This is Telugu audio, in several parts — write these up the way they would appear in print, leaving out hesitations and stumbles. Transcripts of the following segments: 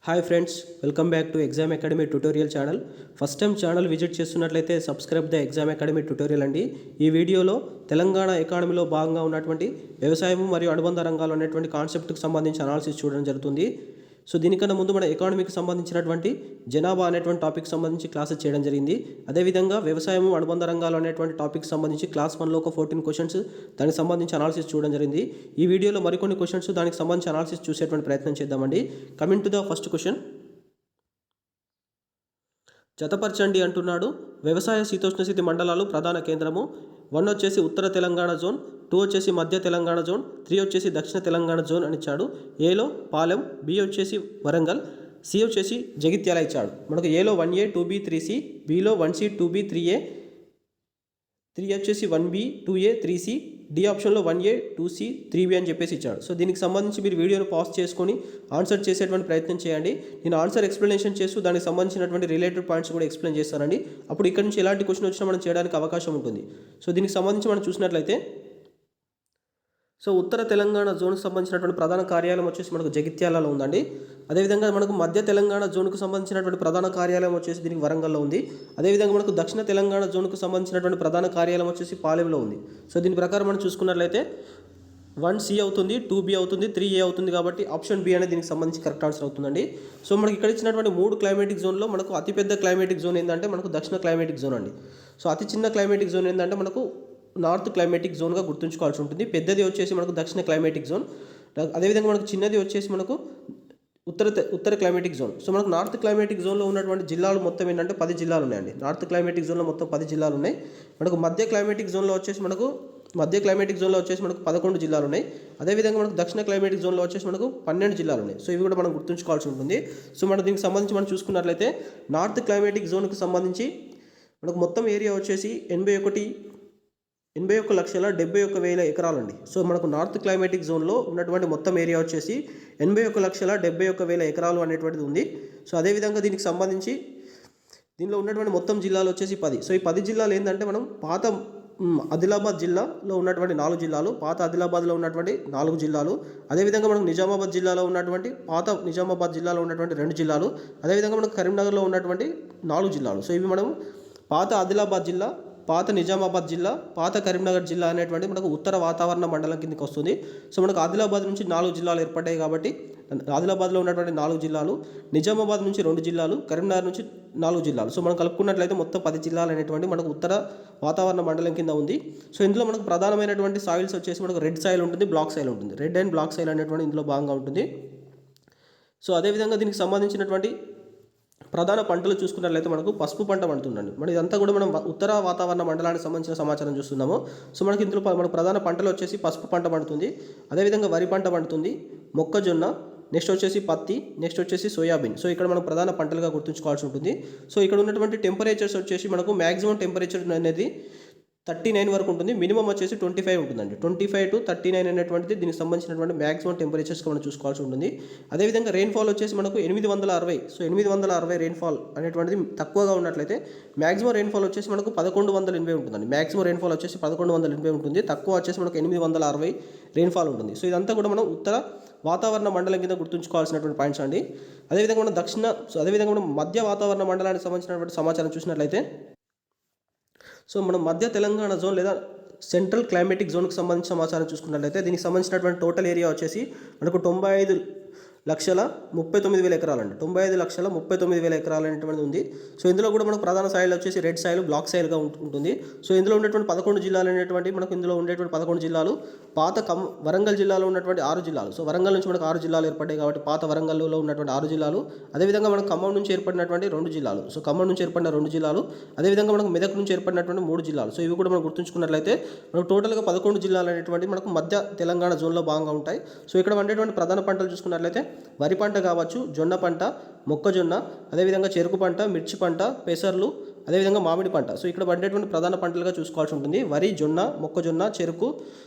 Hi friends, welcome back to exam academy tutorial channel. First time channel visit చేస్తున్నట్లయితే subscribe the exam academy tutorial అండి. ఈ వీడియోలో తెలంగాణ ఎకానమీలో భాగంగా ఉన్నటువంటి వ్యవసాయం మరియు అనుబంధ రంగాలు అనేటువంటి కాన్సెప్ట్కి సంబంధించి అనాలిసిస్ చూడడం జరుగుతుంది. సో దీనికన్నా ముందు మన ఎకానమీకి సంబంధించినటువంటి జనాభా అనేటువంటి టాపిక్ సంబంధించి క్లాసెస్ చేయడం జరిగింది. అదేవిధంగా వ్యవసాయం అనుబంధ రంగాలు అనేటువంటి టాపిక్ సంబంధించి క్లాస్ 1లో ఒక 14 క్వశ్చన్స్ దానికి సంబంధించి అనాలిసిస్ చూడడం జరిగింది. ఈ వీడియోలో మరికొన్ని క్వశ్చన్స్ దానికి సంబంధించి అనాలిసిస్ చూసేటువంటి ప్రయత్నం చేద్దామండి. Coming to the first question, జతపరచండి అంటున్నాడు. వ్యవసాయ శీతోష్ణస్థితి మండలాలు ప్రధాన కేంద్రము. 1 వచ్చేసి ఉత్తర తెలంగాణ జోన్, 2 వచ్చేసి మధ్య తెలంగాణ జోన్, 3 వచ్చేసి దక్షిణ తెలంగాణ జోన్ అని ఇచ్చాడు. ఏలో పాలెం, బి వచ్చేసి వరంగల్, సి వచ్చేసి జగిత్యాల ఇచ్చాడు. మనకు ఏలో 1A 2B 3C, below 1C 2B 3A, 3 వచ్చేసి 1B 2A 3C, డి ఆప్షన్లో 1A 2C 3B అని చెప్పేసి ఇచ్చాడు. సో దీనికి సంబంధించి మీరు వీడియోను పాజ్ చేసుకొని ఆన్సర్ చేసేటువంటి ప్రయత్నం చేయండి. నేను ఆన్సర్ ఎక్స్ప్లెనేషన్ చేస్తూ దానికి సంబంధించినటువంటి రిలేటెడ్ పాయింట్స్ కూడా ఎక్స్ప్లెయిన్ చేస్తానండి. అప్పుడు ఇక్కడ నుంచి ఎలాంటి క్వశ్చన్ వచ్చినా మనం చేయడానికి అవకాశం ఉంటుంది. సో దీనికి సంబంధించి మనం చూసినట్లయితే, సో ఉత్తర తెలంగాణ జోన్కి సంబంధించినటువంటి ప్రధాన కార్యాలయం వచ్చేసి మనకు జగిత్యాలలో ఉందండి. అదేవిధంగా మనకు మధ్య తెలంగాణ జోన్కు సంబంధించినటువంటి ప్రధాన కార్యాలయం వచ్చేసి దీనికి వరంగల్లో ఉంది. అదేవిధంగా మనకు దక్షిణ తెలంగాణ జోన్కు సంబంధించినటువంటి ప్రధాన కార్యాలయం వచ్చేసి పాలెంలో ఉంది. సో దీని ప్రకారం మనం చూసుకున్నట్లయితే 1C అవుతుంది, 2B అవుతుంది, 3A అవుతుంది. కాబట్టి ఆప్షన్ బి అనేది దీనికి సంబంధించి కరెక్ట్ ఆన్సర్ అవుతుందండి. సో మనకి ఇక్కడ ఇచ్చినటువంటి 3 క్లైమేటిక్ జోన్లో మనకు అతిపెద్ద క్లైమేటిక్ జోన్ ఏంటంటే మనకు దక్షిణ క్లైమేటిక్ జోన్ అండి. సో అతి చిన్న క్లైమేటిక్ జోన్ ఏంటంటే మనకు నార్త్ క్లైమేటిక్ జోన్గా గుర్తుంచుకోవాల్సి ఉంటుంది. పెద్దది వచ్చేసి మనకు దక్షిణ క్లైమేటిక్ జోన్, అదేవిధంగా మనకు చిన్నది వచ్చేసి మనకు ఉత్తర క్లైమేటిక్ జోన్. సో మనకు నార్త్ క్లైమేటిక్ జోన్లో ఉన్నటువంటి జిల్లాలు మొత్తం ఏంటంటే 10 జిల్లాలు ఉన్నాయండి. నార్త్ క్లైమేటిక్ జోన్లో మొత్తం 10 జిల్లాలు ఉన్నాయి. మనకు మధ్య క్లైమేటిక్ జోన్లో వచ్చేసి మనకు 11 జిల్లాలు ఉన్నాయి. అదేవిధంగా మనకు దక్షిణ క్లైమేటిక్ జోన్లో వచ్చేసి మనకు 12 జిల్లాలు ఉన్నాయి. సో ఇవి కూడా మనం గుర్తుంచుకోవాల్సి ఉంటుంది. సో మనం దీనికి సంబంధించి మనం చూసుకున్నట్లయితే నార్త్ క్లైమేటిక్ జోన్కి సంబంధించి మనకు మొత్తం ఏరియా వచ్చేసి 81,71,71,000 ఎకరాలండి. సో మనకు నార్త్ క్లైమేటిక్ జోన్లో ఉన్నటువంటి మొత్తం ఏరియా వచ్చేసి 81,71,000 ఎకరాలు అనేటువంటిది ఉంది. సో అదేవిధంగా దీనికి సంబంధించి దీనిలో ఉన్నటువంటి మొత్తం జిల్లాలు వచ్చేసి 10. సో ఈ 10 జిల్లాలు ఏంటంటే మనం పాత ఆదిలాబాద్ జిల్లాలో ఉన్నటువంటి 4 జిల్లాలు, పాత ఆదిలాబాద్లో ఉన్నటువంటి 4 జిల్లాలు, అదేవిధంగా మనకు నిజామాబాద్ జిల్లాలో ఉన్నటువంటి పాత నిజామాబాద్ జిల్లాలో ఉన్నటువంటి 2 జిల్లాలు, అదేవిధంగా మనకు కరీంనగర్లో ఉన్నటువంటి 4 జిల్లాలు. సో ఇవి మనం పాత ఆదిలాబాద్ జిల్లా, పాత నిజామాబాద్ జిల్లా, పాత కరీంనగర్ జిల్లా అనేటువంటి మనకు ఉత్తర వాతావరణ మండలం కిందకి వస్తుంది. సో మనకు ఆదిలాబాద్ నుంచి 4 జిల్లాలు ఏర్పడ్డాయి. కాబట్టి ఆదిలాబాద్లో ఉన్నటువంటి 4 జిల్లాలు, నిజామాబాద్ నుంచి 2 జిల్లాలు, కరీంనగర్ నుంచి 4 జిల్లాలు. సో మనం కలుపుకున్నట్లయితే మొత్తం 10 జిల్లాలు అనేటువంటి మనకు ఉత్తర వాతావరణ మండలం కింద ఉంది. సో ఇందులో మనకు ప్రధానమైనటువంటి సాయిల్స్ వచ్చేసి మనకు రెడ్ సాయిల్ ఉంటుంది, బ్లాక్ సాయిల్ ఉంటుంది. రెడ్ అండ్ బ్లాక్ సాయిల్ అనేటువంటి ఇందులో భాగంగా ఉంటుంది. సో అదేవిధంగా దీనికి సంబంధించినటువంటి ప్రధాన పంటలు చూసుకున్నట్లయితే మనకు పసుపు పంట పండుతుందండి. మన ఇదంతా కూడా మనం ఉత్తర వాతావరణ మండలానికి సంబంధించిన సమాచారం చూస్తున్నాము. సో మనకి ఇందులో మన ప్రధాన పంటలు వచ్చేసి పసుపు పంట పండుతుంది, అదేవిధంగా వరి పంట పండుతుంది, మొక్కజొన్న, నెక్స్ట్ వచ్చేసి పత్తి, నెక్స్ట్ వచ్చేసి సోయాబీన్. సో ఇక్కడ మనం ప్రధాన పంటలుగా గుర్తుంచుకోవాల్సి ఉంటుంది. సో ఇక్కడ ఉన్నటువంటి టెంపరేచర్స్ వచ్చేసి మనకు మ్యాక్సిమం టెంపరేచర్ అనేది 39 వరకు ఉంటుంది, మినిమం వచ్చేసి 25 ఉంటుందండి. 25 to 39 అనేటువంటిది దీనికి సంబంధించినటువంటి మ్యాక్సిమం టెంపరేచర్స్గా మనం చూసుకోవాల్సి ఉంటుంది. అదేవిధంగా రెయిన్ఫాల్ వచ్చేసి మనకు 860. సో 860 రెయిన్ఫాల్ అనేటువంటిది తక్కువగా ఉన్నట్లయితే మ్యాక్సిమం రెయిన్ఫాల్ వచ్చేసి మనకు 1180 ఉంటుందండి. మ్యాక్సిమం రెయిన్ఫాల్ వచ్చేసి 1180 ఉంటుంది, తక్కువ వచ్చేసి మనకు 860 రెయిన్ఫాల్ ఉంటుంది. సో ఇదంతా కూడా మనం ఉత్తర వాతావరణ మండలం కింద గుర్తుంచుకోవాల్సినటువంటి పాయింట్స్ అండి. అదేవిధంగా మనం అదేవిధంగా మనం మధ్య వాతావరణ మండలానికి సంబంధించినటువంటి సమాచారం చూసినట్లయితే, సో మనం మధ్య తెలంగాణ జోన్ లేదా సెంట్రల్ క్లైమేటిక్ జోన్కి సంబంధించిన సమాచారం చూసుకున్నట్లయితే దీనికి సంబంధించినటువంటి టోటల్ ఏరియా వచ్చేసి మనకు 95,39,000 ఎకరాలండి. 95,39,000 ఎకరాలు అనేటువంటిది ఉంది. సో ఇందులో కూడా మనకు ప్రధాన సాయిల్ వచ్చేసి రెడ్ సాయిల్, బ్లాక్ సాయిల్గా ఉంటుంది. సో ఇందులో ఉన్నటువంటి 11 జిల్లాలు అనేటువంటి మనకు ఇందులో ఉండేటువంటి 11 జిల్లాలు, పాత వరంగల్ జిల్లాలో ఉన్నటువంటి 6 జిల్లాలు. సో వరంగల్ నుంచి మనకు 6 జిల్లాలు ఏర్పడ్డాయి. కాబట్టి పాత వరంగల్లో ఉన్నటువంటి 6 జిల్లాలు, అదేవిధంగా మనకు ఖమ్మం నుంచి ఏర్పడినటువంటి 2 జిల్లాలు. సో ఖమ్మం నుంచి ఏర్పడిన 2 జిల్లాలు, అదేవిధంగా మనకు మెదక్ నుంచి ఏర్పడినటువంటి 3 జిల్లాలు. సో ఇవి కూడా మనం గుర్తుంచుకున్నట్లయితే మనకు టోటల్గా 11 జిల్లాలు అనేటువంటి మనకు మధ్య తెలంగాణ జోన్లో భాగంగా ఉంటాయి. సో ఇక్కడ ఉండేటువంటి ప్రధాన పంటలు చూసుకున్నట్లయితే వరి పంట కావచ్చు, జొన్న పంట, మొక్కజొన్న, అదేవిధంగా చెరుకు పంట, మిర్చి పంట, పెసర్లు, అదేవిధంగా మామిడి పంట. సో ఇక్కడ పండేటువంటి ప్రధాన పంటలుగా చూసుకోవాల్సి ఉంటుంది వరి, జొన్న, మొక్కజొన్న, చెరుకు,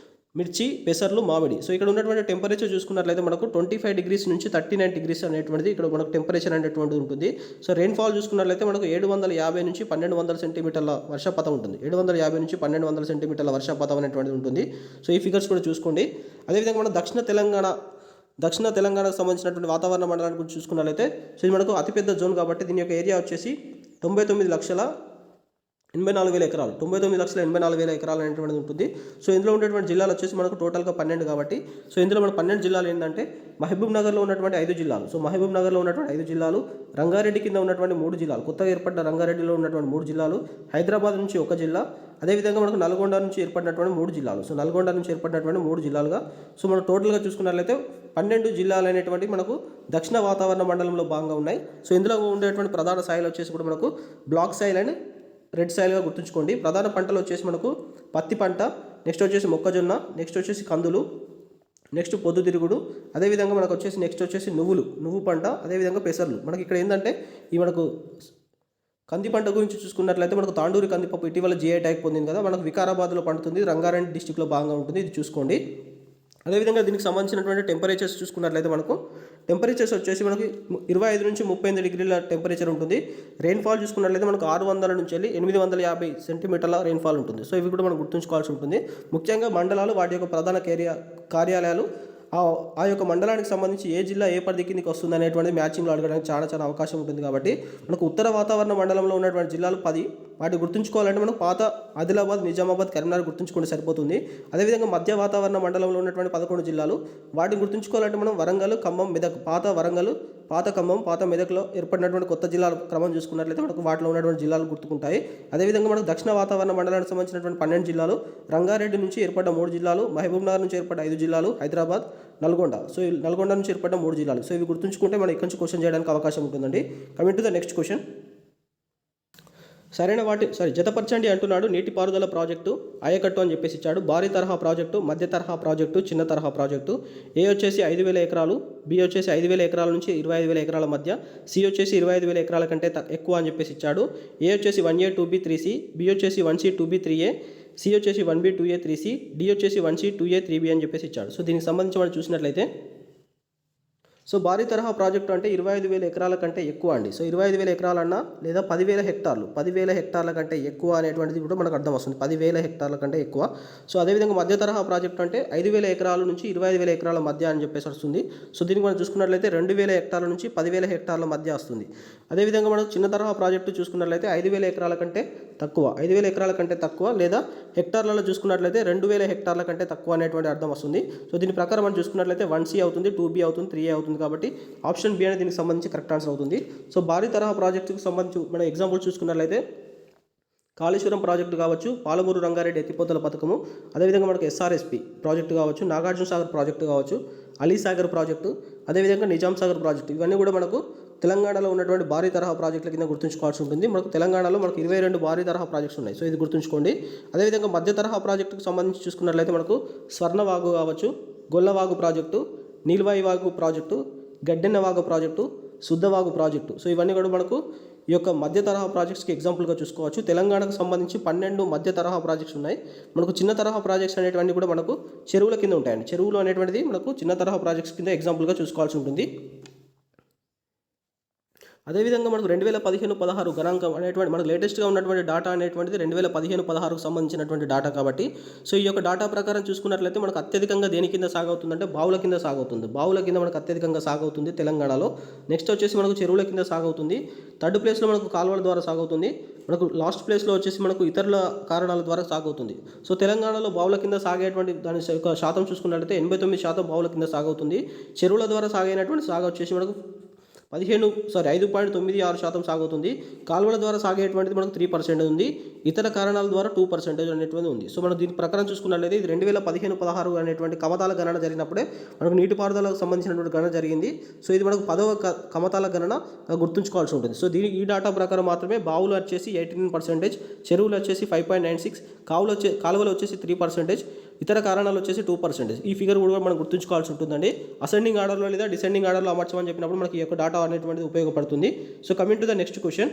మిర్చి, పెసర్లు, మామిడి. సో ఇక్కడ ఉన్నటువంటి టెంపరేచర్ చూసుకున్నట్లయితే మనకు 25 degrees నుంచి 39 degrees అనేటువంటిది ఇక్కడ మనకు టెంపరేచర్ అనేటువంటిది ఉంటుంది. సో రెయిన్ఫాల్ చూసుకున్నట్లయితే మనకు 750 నుంచి 1200 సెంటీమీటర్ల వర్షపాతం ఉంటుంది. 750 నుంచి 1200 సెంటీమీటర్ల వర్షపాతం అనేటువంటిది ఉంటుంది. సో ఈ ఫిగర్స్ కూడా చూసుకోండి. అదేవిధంగా మన దక్షిణ తెలంగాణ దక్షిణ తెలంగాణకు సంబంధించినటువంటి వాతావరణ మండలాన్ని గురించి చూసుకున్నట్లయితే సో ఇది మనకు అతిపెద్ద జోన్ కాబట్టి దీని యొక్క ఏరియా వచ్చేసి 99,84,000 ఎకరాలు, 99,84,000 ఎకరాలు అనేటువంటిది ఉంటుంది. సో ఇందులో ఉండేటువంటి జిల్లాలు వచ్చేసి మనకు టోటల్గా 12 కాబట్టి సో ఇందులో మన 12 జిల్లాలు ఏంటంటే మహబూబ్ నగర్లో ఉన్నటువంటి 5 జిల్లాలు, సో మహబూబ్ నగర్లో ఉన్నటువంటి 5 జిల్లాలు, రంగారెడ్డి కింద ఉన్నటువంటి 3 జిల్లాలు, కొత్తగా ఏర్పడ్డ రంగారెడ్డిలో ఉన్నటువంటి 3 జిల్లాలు, హైదరాబాద్ నుంచి 1 జిల్లా, అదేవిధంగా మనకు నల్గొండ నుంచి ఏర్పడినటువంటి 3 జిల్లాలు. సో నల్గొండ నుంచి ఏర్పడినటువంటి 3 జిల్లాలుగా సో మనం టోటల్గా చూసుకున్నట్లయితే 12 జిల్లాలు అనేటువంటి మనకు దక్షిణ వాతావరణ మండలంలో భాగంగా ఉన్నాయి. సో ఇందులో ఉండేటువంటి ప్రధాన సాయిల్ వచ్చేసి కూడా మనకు బ్లాక్ సాయిల్ అండ్ రెడ్ సాయిల్గా గుర్తుంచుకోండి. ప్రధాన పంటలు వచ్చేసి మనకు పత్తి పంట, నెక్స్ట్ వచ్చేసి మొక్కజొన్న, నెక్స్ట్ వచ్చేసి కందులు, నెక్స్ట్ పొద్దుతిరుగుడు, అదేవిధంగా మనకు వచ్చేసి నెక్స్ట్ వచ్చేసి నువ్వు పంట, అదేవిధంగా పెసర్లు. మనకి ఇక్కడ ఏంటంటే ఈ మనకు కంది పంట గురించి చూసుకున్నట్లయితే మనకు తాండూరి కందిపప్పు ఇటీవల జిఐ ట్యాగ్ పొందింది కదా, మనకు వికారాబాద్లో పండుతుంది, రంగారెడ్డి డిస్టిక్లో భాగంగా ఉంటుంది, ఇది చూసుకోండి. అదేవిధంగా దీనికి సంబంధించినటువంటి టెంపరేచర్స్ చూసుకున్నట్లయితే మనకు టెంపరేచర్స్ వచ్చేసి మనకి 25 నుంచి 38 డిగ్రీల టెంపరేచర్ ఉంటుంది. రెయిన్ఫాల్ చూసుకున్నట్లయితే మనకు 600 నుంచి వెళ్ళి 850 సెంటీమీటర్ల రెయిన్ఫాల్ ఉంటుంది. సో ఇవి కూడా మనం గుర్తుంచుకోవాల్సి ఉంటుంది. ముఖ్యంగా మండలాలు వాటి యొక్క ప్రధాన కార్యాలయాలు ఆ యొక్క మండలానికి సంబంధించి ఏ జిల్లా ఏ పరిధి కిందకి వస్తుంది అనేటువంటిది మ్యాచింగ్లో అడగడానికి చాలా అవకాశం ఉంటుంది. కాబట్టి మనకు ఉత్తర వాతావరణ మండలంలో ఉన్నటువంటి జిల్లాలు 10, వాటిని గుర్తుంచుకోవాలంటే మనకు పాత ఆదిలాబాద్, నిజామాబాద్, కరీంనగర్ గుర్తుంచుకుంటే సరిపోతుంది. అదేవిధంగా మధ్య వాతావరణ మండలంలో ఉన్నటువంటి 11 జిల్లాలు, వాటిని గుర్తుంచుకోవాలంటే మనం వరంగల్, ఖమ్మం, మెదక్, పాత వరంగల్, పాత ఖమ్మం, పాత మెదక్లో ఏర్పడినటువంటి కొత్త జిల్లాల క్రమం చూసుకున్నట్లయితే మనకు వాటిలో ఉన్నటువంటి జిల్లాలు గుర్తుకుంటాయి. అదేవిధంగా మనకు దక్షిణ వాతావరణ మండలానికి సంబంధించినటువంటి 12 జిల్లాలు, రంగారెడ్డి నుంచి ఏర్పడ్డ 3 జిల్లాలు, మహబూబ్ నగర్ నుంచి ఏర్పడ్డ 5 జిల్లాలు, హైదరాబాద్, నల్గొండ. సో నల్గొండ నుంచి ఏర్పడ్డ 3 జిల్లాలు. సో ఇవి గుర్తుంచుకుంటే మనం ఇక్కడ నుంచి క్వశ్చన్ చేయడానికి అవకాశం ఉంటుందండి. Coming to the next question. జతపరచండి అంటున్నాడు. నీటిపారుదల ప్రాజెక్టు ఆయకట్టు అని చెప్పేసి ఇచ్చాడు. భారీ తరహా ప్రాజెక్టు, మధ్య తరహా ప్రాజెక్టు, చిన్న తరహా ప్రాజెక్టు. ఏ వచ్చేసి 5,000 ఎకరాలు, బి వచ్చేసి 5,000 ఎకరాల నుంచి 25,000 ఎకరాల మధ్య, సి వచ్చేసి 25,000 ఎకరాల కంటే ఎక్కువ అని చెప్పేసి ఇచ్చాడు. ఏ వచ్చేసి 1A 2B 3C, బి వచ్చేసి 1C 2B 3A, సి వచ్చేసి 1B 2A 3C, డి వచ్చేసి 1C 2A 3B అని చెప్పేసి ఇచ్చాడు. సో దీనికి సంబంధించి మనం చూసినట్లయితే సో భారీ తరహా ప్రాజెక్టు అంటే 25,000 ఎకరాల కంటే ఎక్కువ అండి. సో 25,000 ఎకరాలన్నా లేదా 10,000 హెక్టార్లు, 10,000 హెక్టార్ల కంటే ఎక్కువ అనేటువంటిది కూడా మనకు అర్థం వస్తుంది. 10,000 హెక్టార్ల కంటే ఎక్కువ. సో అదేవిధంగా మధ్య తరహా ప్రాజెక్టు అంటే 5,000 ఎకరాల నుంచి 25,000 ఎకరాల మధ్య అని చెప్పేసి వస్తుంది. సో దీనికి మనం చూసుకున్నట్లయితే 2,000 హెక్టార్ల నుంచి 10,000 హెక్టార్ల మధ్య వస్తుంది. అదేవిధంగా మనం చిన్న తరహా ప్రాజెక్టు చూసుకున్నట్లయితే 5,000 ఎకరాల కంటే తక్కువ, 5,000 ఎకరాల కంటే తక్కువ, లేదా హెక్టార్లలో చూసుకున్నట్లయితే 2,000 హెక్టార్ల కంటే తక్కువ అనేటువంటి అర్థం వస్తుంది. సో దీని ప్రకారం మనం చూసుకున్నట్లయితే 1C అవుతుంది, 2B అవుతుంది, 3A అవుతుంది. కాబట్టి ఆప్షన్ బి అనేది దీనికి సంబంధించి కరెక్ట్ ఆన్సర్ అవుతుంది. సో భారీ తరహా ప్రాజెక్టుకు సంబంధించి మనం ఎగ్జాంపుల్ చూసుకున్నట్లయితే కాళేశ్వరం ప్రాజెక్టు కావచ్చు, పాలమూరు రంగారెడ్డి ఎత్తిపోతల పథకము, అదేవిధంగా మనకు ఎస్ఆర్ఎస్పి ప్రాజెక్టు కావచ్చు, నాగార్జున సాగర్ ప్రాజెక్టు కావచ్చు, అలీసాగర్ ప్రాజెక్టు, అదేవిధంగా నిజాం సాగర్ ప్రాజెక్టు, ఇవన్నీ కూడా మనకు తెలంగాణలో ఉన్నటువంటి భారీ తరహా ప్రాజెక్టుల కింద గుర్తుంచుకోవాల్సి ఉంటుంది. మనకు తెలంగాణలో మనకు 22 భారీ తరహా ప్రాజెక్ట్స్ ఉన్నాయి. సో ఇది గుర్తుంచుకోండి. అదేవిధంగా మధ్య తరహా ప్రాజెక్టుకు సంబంధించి చూసుకున్నట్లయితే మనకు స్వర్ణవాగు కావచ్చు, గొల్లవాగు ప్రాజెక్టు, నీల్వాయి వాగు project, Gaddennavagu project, Suddhavagu project. So ఇవన్నీ కూడా మనకు ఈ యొక్క మధ్య తరహా ప్రాజెక్ట్స్కి ఎగ్జాంపుల్గా చూసుకోవచ్చు. తెలంగాణకు సంబంధించి 12 మధ్య తరహా ప్రాజెక్ట్స్ ఉన్నాయి. మనకు చిన్న తరహా ప్రాజెక్ట్స్ అనేటువంటివి కూడా మనకు చెరువుల కింద ఉంటాయండి. చెరువులు అనేటువంటిది మనకు చిన్న తరహా ప్రాజెక్ట్స్ కింద ఎగ్జాంపుల్గా చూసుకోవాల్సి ఉంటుంది. అదేవిధంగా మనకు 2015-16 గణాంకం అనేటువంటి మనకు లేటెస్ట్గా ఉన్నటువంటి డేటా అనేటువంటిది 2015-16కు సంబంధించినటువంటి డేటా కాబట్టి సో ఈ యొక్క డేటా ప్రకారం చూసుకున్నట్లయితే మనకు అత్యధికంగా దేని కింద సాగవుతుందంటే బావుల కింద సాగవుతుంది. బావుల కింద మనకు అత్యధికంగా సాగవుతుంది తెలంగాణలో. నెక్స్ట్ వచ్చేసి మనకు చెరువుల కింద సాగవుతుంది. థర్డ్ ప్లేస్లో మనకు కాలువల ద్వారా సాగవుతుంది. మనకు లాస్ట్ ప్లేస్లో వచ్చేసి మనకు ఇతరుల కారణాల ద్వారా సాగవుతుంది. సో తెలంగాణలో బావుల కింద సాగేటువంటి దాని యొక్క శాతం చూసుకున్నట్లయితే 89% బావుల కింద సాగవుతుంది. చెరువుల ద్వారా సాగైనటువంటి సాగ వచ్చేసి మనకు 5.96% సాగుతుంది. కాలువల ద్వారా సాగేటువంటిది మనకు 3% ఉంది. ఇతర కారణాల ద్వారా 2% అనేటువంటిది ఉంది. సో మనం దీని ప్రకారం చూసుకున్నట్లయితే ఇది 2015-16 అనేటువంటి కమతాల గణన జరిగినప్పుడే మనకు నీటిపారుదలకు సంబంధించినటువంటి గణన జరిగింది. సో ఇది మనకు 10వ కమతాల గణన గుర్తుంచుకోవాల్సి ఉంటుంది. సో ఈ డేటా ప్రకారం మాత్రమే బావులు వచ్చేసి 18%, చెరువులు వచ్చేసి 5.96, కాలువలు వచ్చేసి 3%, ఇతర కారణాలు వచ్చేసి 2%. ఈ ఫిగర్ కూడా మనం గుర్తుంచుకోవాల్సి ఉంటుందండి. అసెండింగ్ ఆర్డర్లో లేదా డిసెండింగ్ ఆర్డర్లో అమర్చమని చెప్పినప్పుడు మనకి ఈ యొక్క డేటా అనేటువంటిది ఉపయోగపడుతుంది. So coming to the next question.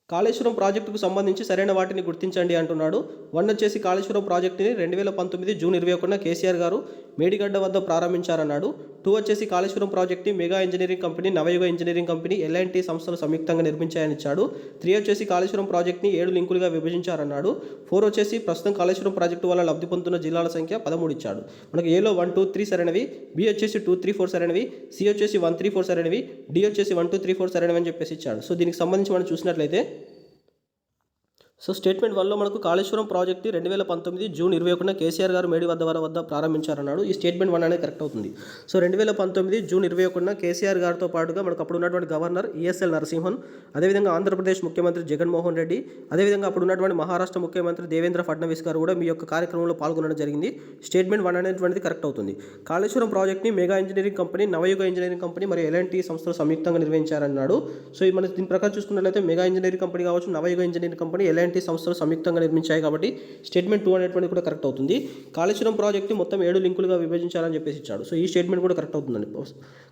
Kaleshwaram ప్రాజెక్టుకు సంబంధించి సరైన వాటిని గుర్తించండి అంటున్నాడు. 1 వచ్చేసి కాళేశ్వరం ప్రాజెక్టుని 2019 జూన్ 21న కేసీఆర్ గారు మేడిగడ్డ వద్ద ప్రారంభించారన్నాడు. 2 వచ్చేసి కాళేశ్వరం ప్రాజెక్ట్ని మెగా ఇంజనీరింగ్ కంపెనీ, నవయుగ ఇంజనీరింగ్ కంపెనీ, L&T సంస్థలు సంయుక్తంగా నిర్మించాయని ఇచ్చాడు. 3 వచ్చేసి కాళేశ్వరం ప్రాజెక్ట్ని 7 లింకులుగా విభజించారన్నాడు. 4 వచ్చేసి ప్రస్తుతం కాళేశ్వరం ప్రాజెక్టు వల్ల లబ్ధి పొందుతున్న జిల్లాల సంఖ్య 13 ఇచ్చాడు. మనకు ఏలో 1, 2, 3 సరైనవి, బి వచ్చేసి 2, 3, 4 సరైనవి, సి వచ్చేసి 1, 3, 4 సరైనవి, డి వచ్చేసి 1, 2, 3, 4 సరైనవి అని చెప్పేసి ఇచ్చాడు. సో దీనికి సంబంధించి మనం చూసినట్లయితే సో స్టేట్మెంట్ 1లో మనకు కాళేశ్వరం ప్రాజెక్టు 2019 జూన్ 21న కేసీఆర్ గారు మేడిగడ్డ వద్ద ప్రారంభించారన్నాడు. ఈ స్టేట్మెంట్ 1 అనేది కరెక్ట్ అవుతుంది. సో 2019 జూన్ 21న కేసీఆర్ గారితో పాటుగా మనకు అప్పుడు ఉన్నటువంటి గవర్నర్ ఈఎస్ఎల్ నరసింహన్, అదేవిధంగా ఆంధ్రప్రదేశ్ ముఖ్యమంత్రి జగన్మోహన్ రెడ్డి, అదేవిధంగా అప్పుడు ఉన్నటువంటి మహారాష్ట్ర ముఖ్యమంత్రి దేవేంద్ర ఫడ్నవీస్ గారు కూడా మీ యొక్క కార్యక్రమంలో పాల్గొనడం జరిగింది. స్టేట్మెంట్ 1 అనేటువంటిది కరెక్ట్ అవుతుంది. కాళేశ్వరం ప్రాజెక్ట్ని మెగా ఇంజనీరింగ్ కంపెనీ, నవయుగ ఇంజనీరింగ్ కంపెనీ మరియు L&T సంస్థలు సంయుక్తంగా నిర్వహించారన్నాడు. సో ఇది మన దీని ప్రకారం చూసుకున్నట్లయితే మెగా ఇంజనీరింగ్ కంపెనీ కావచ్చు, నవయుగ ఇంజనీరింగ్ కంపెనీ, L&T సంస్థలు సంయుక్తంగా నిర్మించాయి కాబట్టి స్టేట్మెంట్ 2 అనేటువంటి కూడా కరెక్ట్ అవుతుంది. కాళేశ్వరం ప్రాజెక్టు మొత్తం 7 లింకులుగా విభజించాలని చెప్పేసి ఇచ్చాడు. సో ఈ స్టేట్మెంట్ కూడా కరెక్ట్ అవుతుందండి.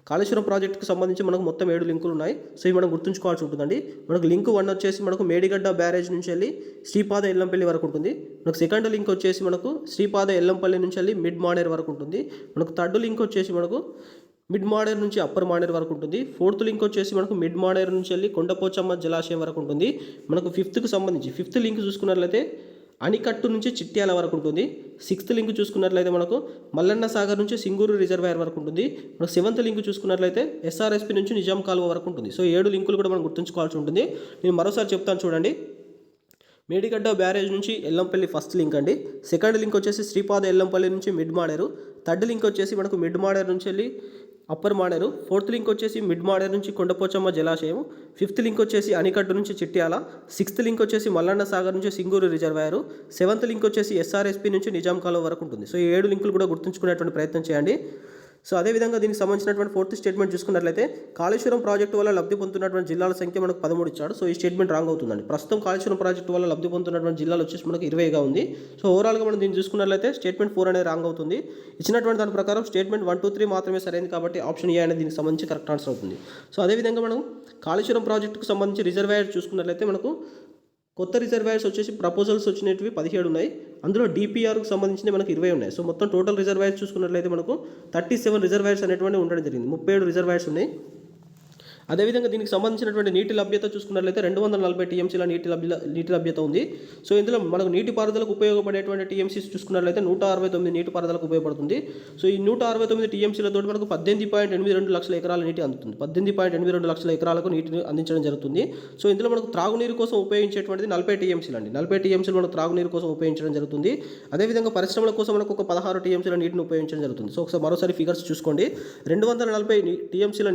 కాళేశ్వరం ప్రాజెక్టుకు సంబంధించి మనకు మొత్తం 7 లింకులు ఉన్నాయి. సో ఇవి మనం గుర్తుంచుకోవాల్సి ఉంటుందండి. మనకు లింక్ 1 వచ్చేసి మనకు మేడిగడ్డ బ్యారేజ్ నుంచి వెళ్ళి శ్రీపాద ఎల్లంపల్లి వరకు ఉంటుంది. మనకు సెకండ్ లింక్ వచ్చేసి మనకు శ్రీపాద ఎల్లంపల్లి నుంచి వెళ్ళి మిడ్ మానేర్ వరకు ఉంటుంది. మనకు థర్డ్ లింక్ వచ్చేసి మనకు మిడ్ మానేర్ నుంచి అప్పర్ మానేర్ వరకు ఉంటుంది. ఫోర్త్ లింక్ వచ్చేసి మనకు మిడ్ మానేర్ నుంచి వెళ్ళి కొండపోచమ్మ జలాశయం వరకు ఉంటుంది. మనకు ఫిఫ్త్కి సంబంధించి ఫిఫ్త్ లింక్ చూసుకున్నట్లయితే అణికట్టు నుంచి చిట్యాల వరకు ఉంటుంది. సిక్స్త్ లింక్ చూసుకున్నట్లయితే మనకు మల్లన్న సాగర్ నుంచి సింగూరు రిజర్వాయర్ వరకు ఉంటుంది. మనకు సెవెంత్ లింక్ చూసుకున్నట్లయితే SRSP నుంచి నిజాం కాలువ వరకు ఉంటుంది. సో 7 లింకులు కూడా మనం గుర్తుంచుకోవాల్సి ఉంటుంది. నేను మరోసారి చెప్తాను చూడండి. మేడిగడ్డ బ్యారేజ్ నుంచి ఎల్లంపల్లి ఫస్ట్ లింక్ అండి. సెకండ్ లింక్ వచ్చేసి శ్రీపాద ఎల్లంపల్లి నుంచి మిడ్ మానేరు. థర్డ్ లింక్ వచ్చేసి మనకు మిడ్ మానేరు నుంచి వెళ్ళి అప్పర్ మానేరు. ఫోర్త్ లింక్ వచ్చేసి మిడ్ మానేరు నుంచి కొండపోచమ్మ జలాశయం. ఫిఫ్త్ లింక్ వచ్చేసి అణికట్టు నుంచి చిట్యాల. సిక్స్త్ లింక్ వచ్చేసి మల్లన్న సాగర్ నుంచి సింగూరు రిజర్వాయరు. సెవెంత్ లింక్ వచ్చేసి SRSP నుంచి నిజాం కాలువ వరకు ఉంటుంది. సో ఈ 7 లింకులు కూడా గుర్తుంచుకునేటువంటి ప్రయత్నం చేయండి. సో అదేవిధంగా దీనికి సంబంధించినటువంటి ఫోర్త్ స్టేట్మెంట్ చూసుకున్నట్లయితే కాళేశ్వరం ప్రాజెక్టు వల్ల లబ్ధి పొందుతున్నటువంటి జిల్లాల సంఖ్య మనకు 13 ఇచ్చాడు. సో ఈ స్టేట్మెంట్ రాంగ్ అవుతుందండి. ప్రస్తుతం కాళేశ్వరం ప్రాజెక్టు వల్ల లబ్ధి పొందుతున్నటువంటి జిల్లాలు వచ్చేసి మనకు 20గా ఉంది. సో ఓవరాల్గా మనం దీన్ని చూసుకున్నట్లయితే స్టేట్మెంట్ 4 అనేది రాంగ్ అవుతుంది. ఇచ్చినటువంటి దాని ప్రకారం స్టేట్మెంట్ 1, 2, 3 మాత్రమే సరైనది కాబట్టి ఆప్షన్ ఏ అనేది దీనికి సంబంధించి కరెక్ట్ ఆన్సర్ అవుతుంది. సో అదేవిధంగా మనం కాళేశ్వరం ప్రాజెక్టుకు సంబంధించి రిజర్వాయర్ చూసుకున్నట్లయితే మనకు కొత్త రిజర్వాయర్స్ వచ్చేసి ప్రపోజల్స్ వచ్చినవి 17 ఉన్నాయి. అందులో DPRకు సంబంధించినవి మనకు 20 ఉన్నాయి. సో మొత్తం టోటల్ రిజర్వాయర్స్ చూసుకున్నట్లయితే మనకు 37 రిజర్వాయర్స్ అనేటువంటి ఉండడం జరిగింది. 37 రిజర్వాయర్స్ ఉన్నాయి. అదేవిధంగా దీనికి సంబంధించినటువంటి నీటి లభ్యత చూసుకున్నట్లయితే 240 TMCల నీటి లభ్యత ఉంది. సో ఇందులో మనకు నీటి పారుదలకు ఉపయోగపడేటువంటి TMCs చూసుకున్నట్లయితే 169 నీటి పారుదలకు ఉపయోగపడుతుంది. సో ఈ 169 TMCలతో మనకు 18.82 లక్షల ఎకరాల నీటి అందుతుంది. 18.82 లక్షల ఎకరాలకు నీటిని అందించడం జరుగుతుంది. సో ఇందులో మనకు త్రాగునీరు కోసం ఉపయోగించేటువంటిది 40 TMCలు అండి. 40 TMCలు మనకు త్రాగునీరు కోసం ఉపయోగించడం జరుగుతుంది. అదేవిధంగా పరిశ్రమల కోసం మనకు ఒక 16 TMCల నీటిని ఉపయోగించడం జరుగుతుంది. సో ఒకసారి మరోసారి ఫిగర్స్ చూసుకోండి. 240 TMCల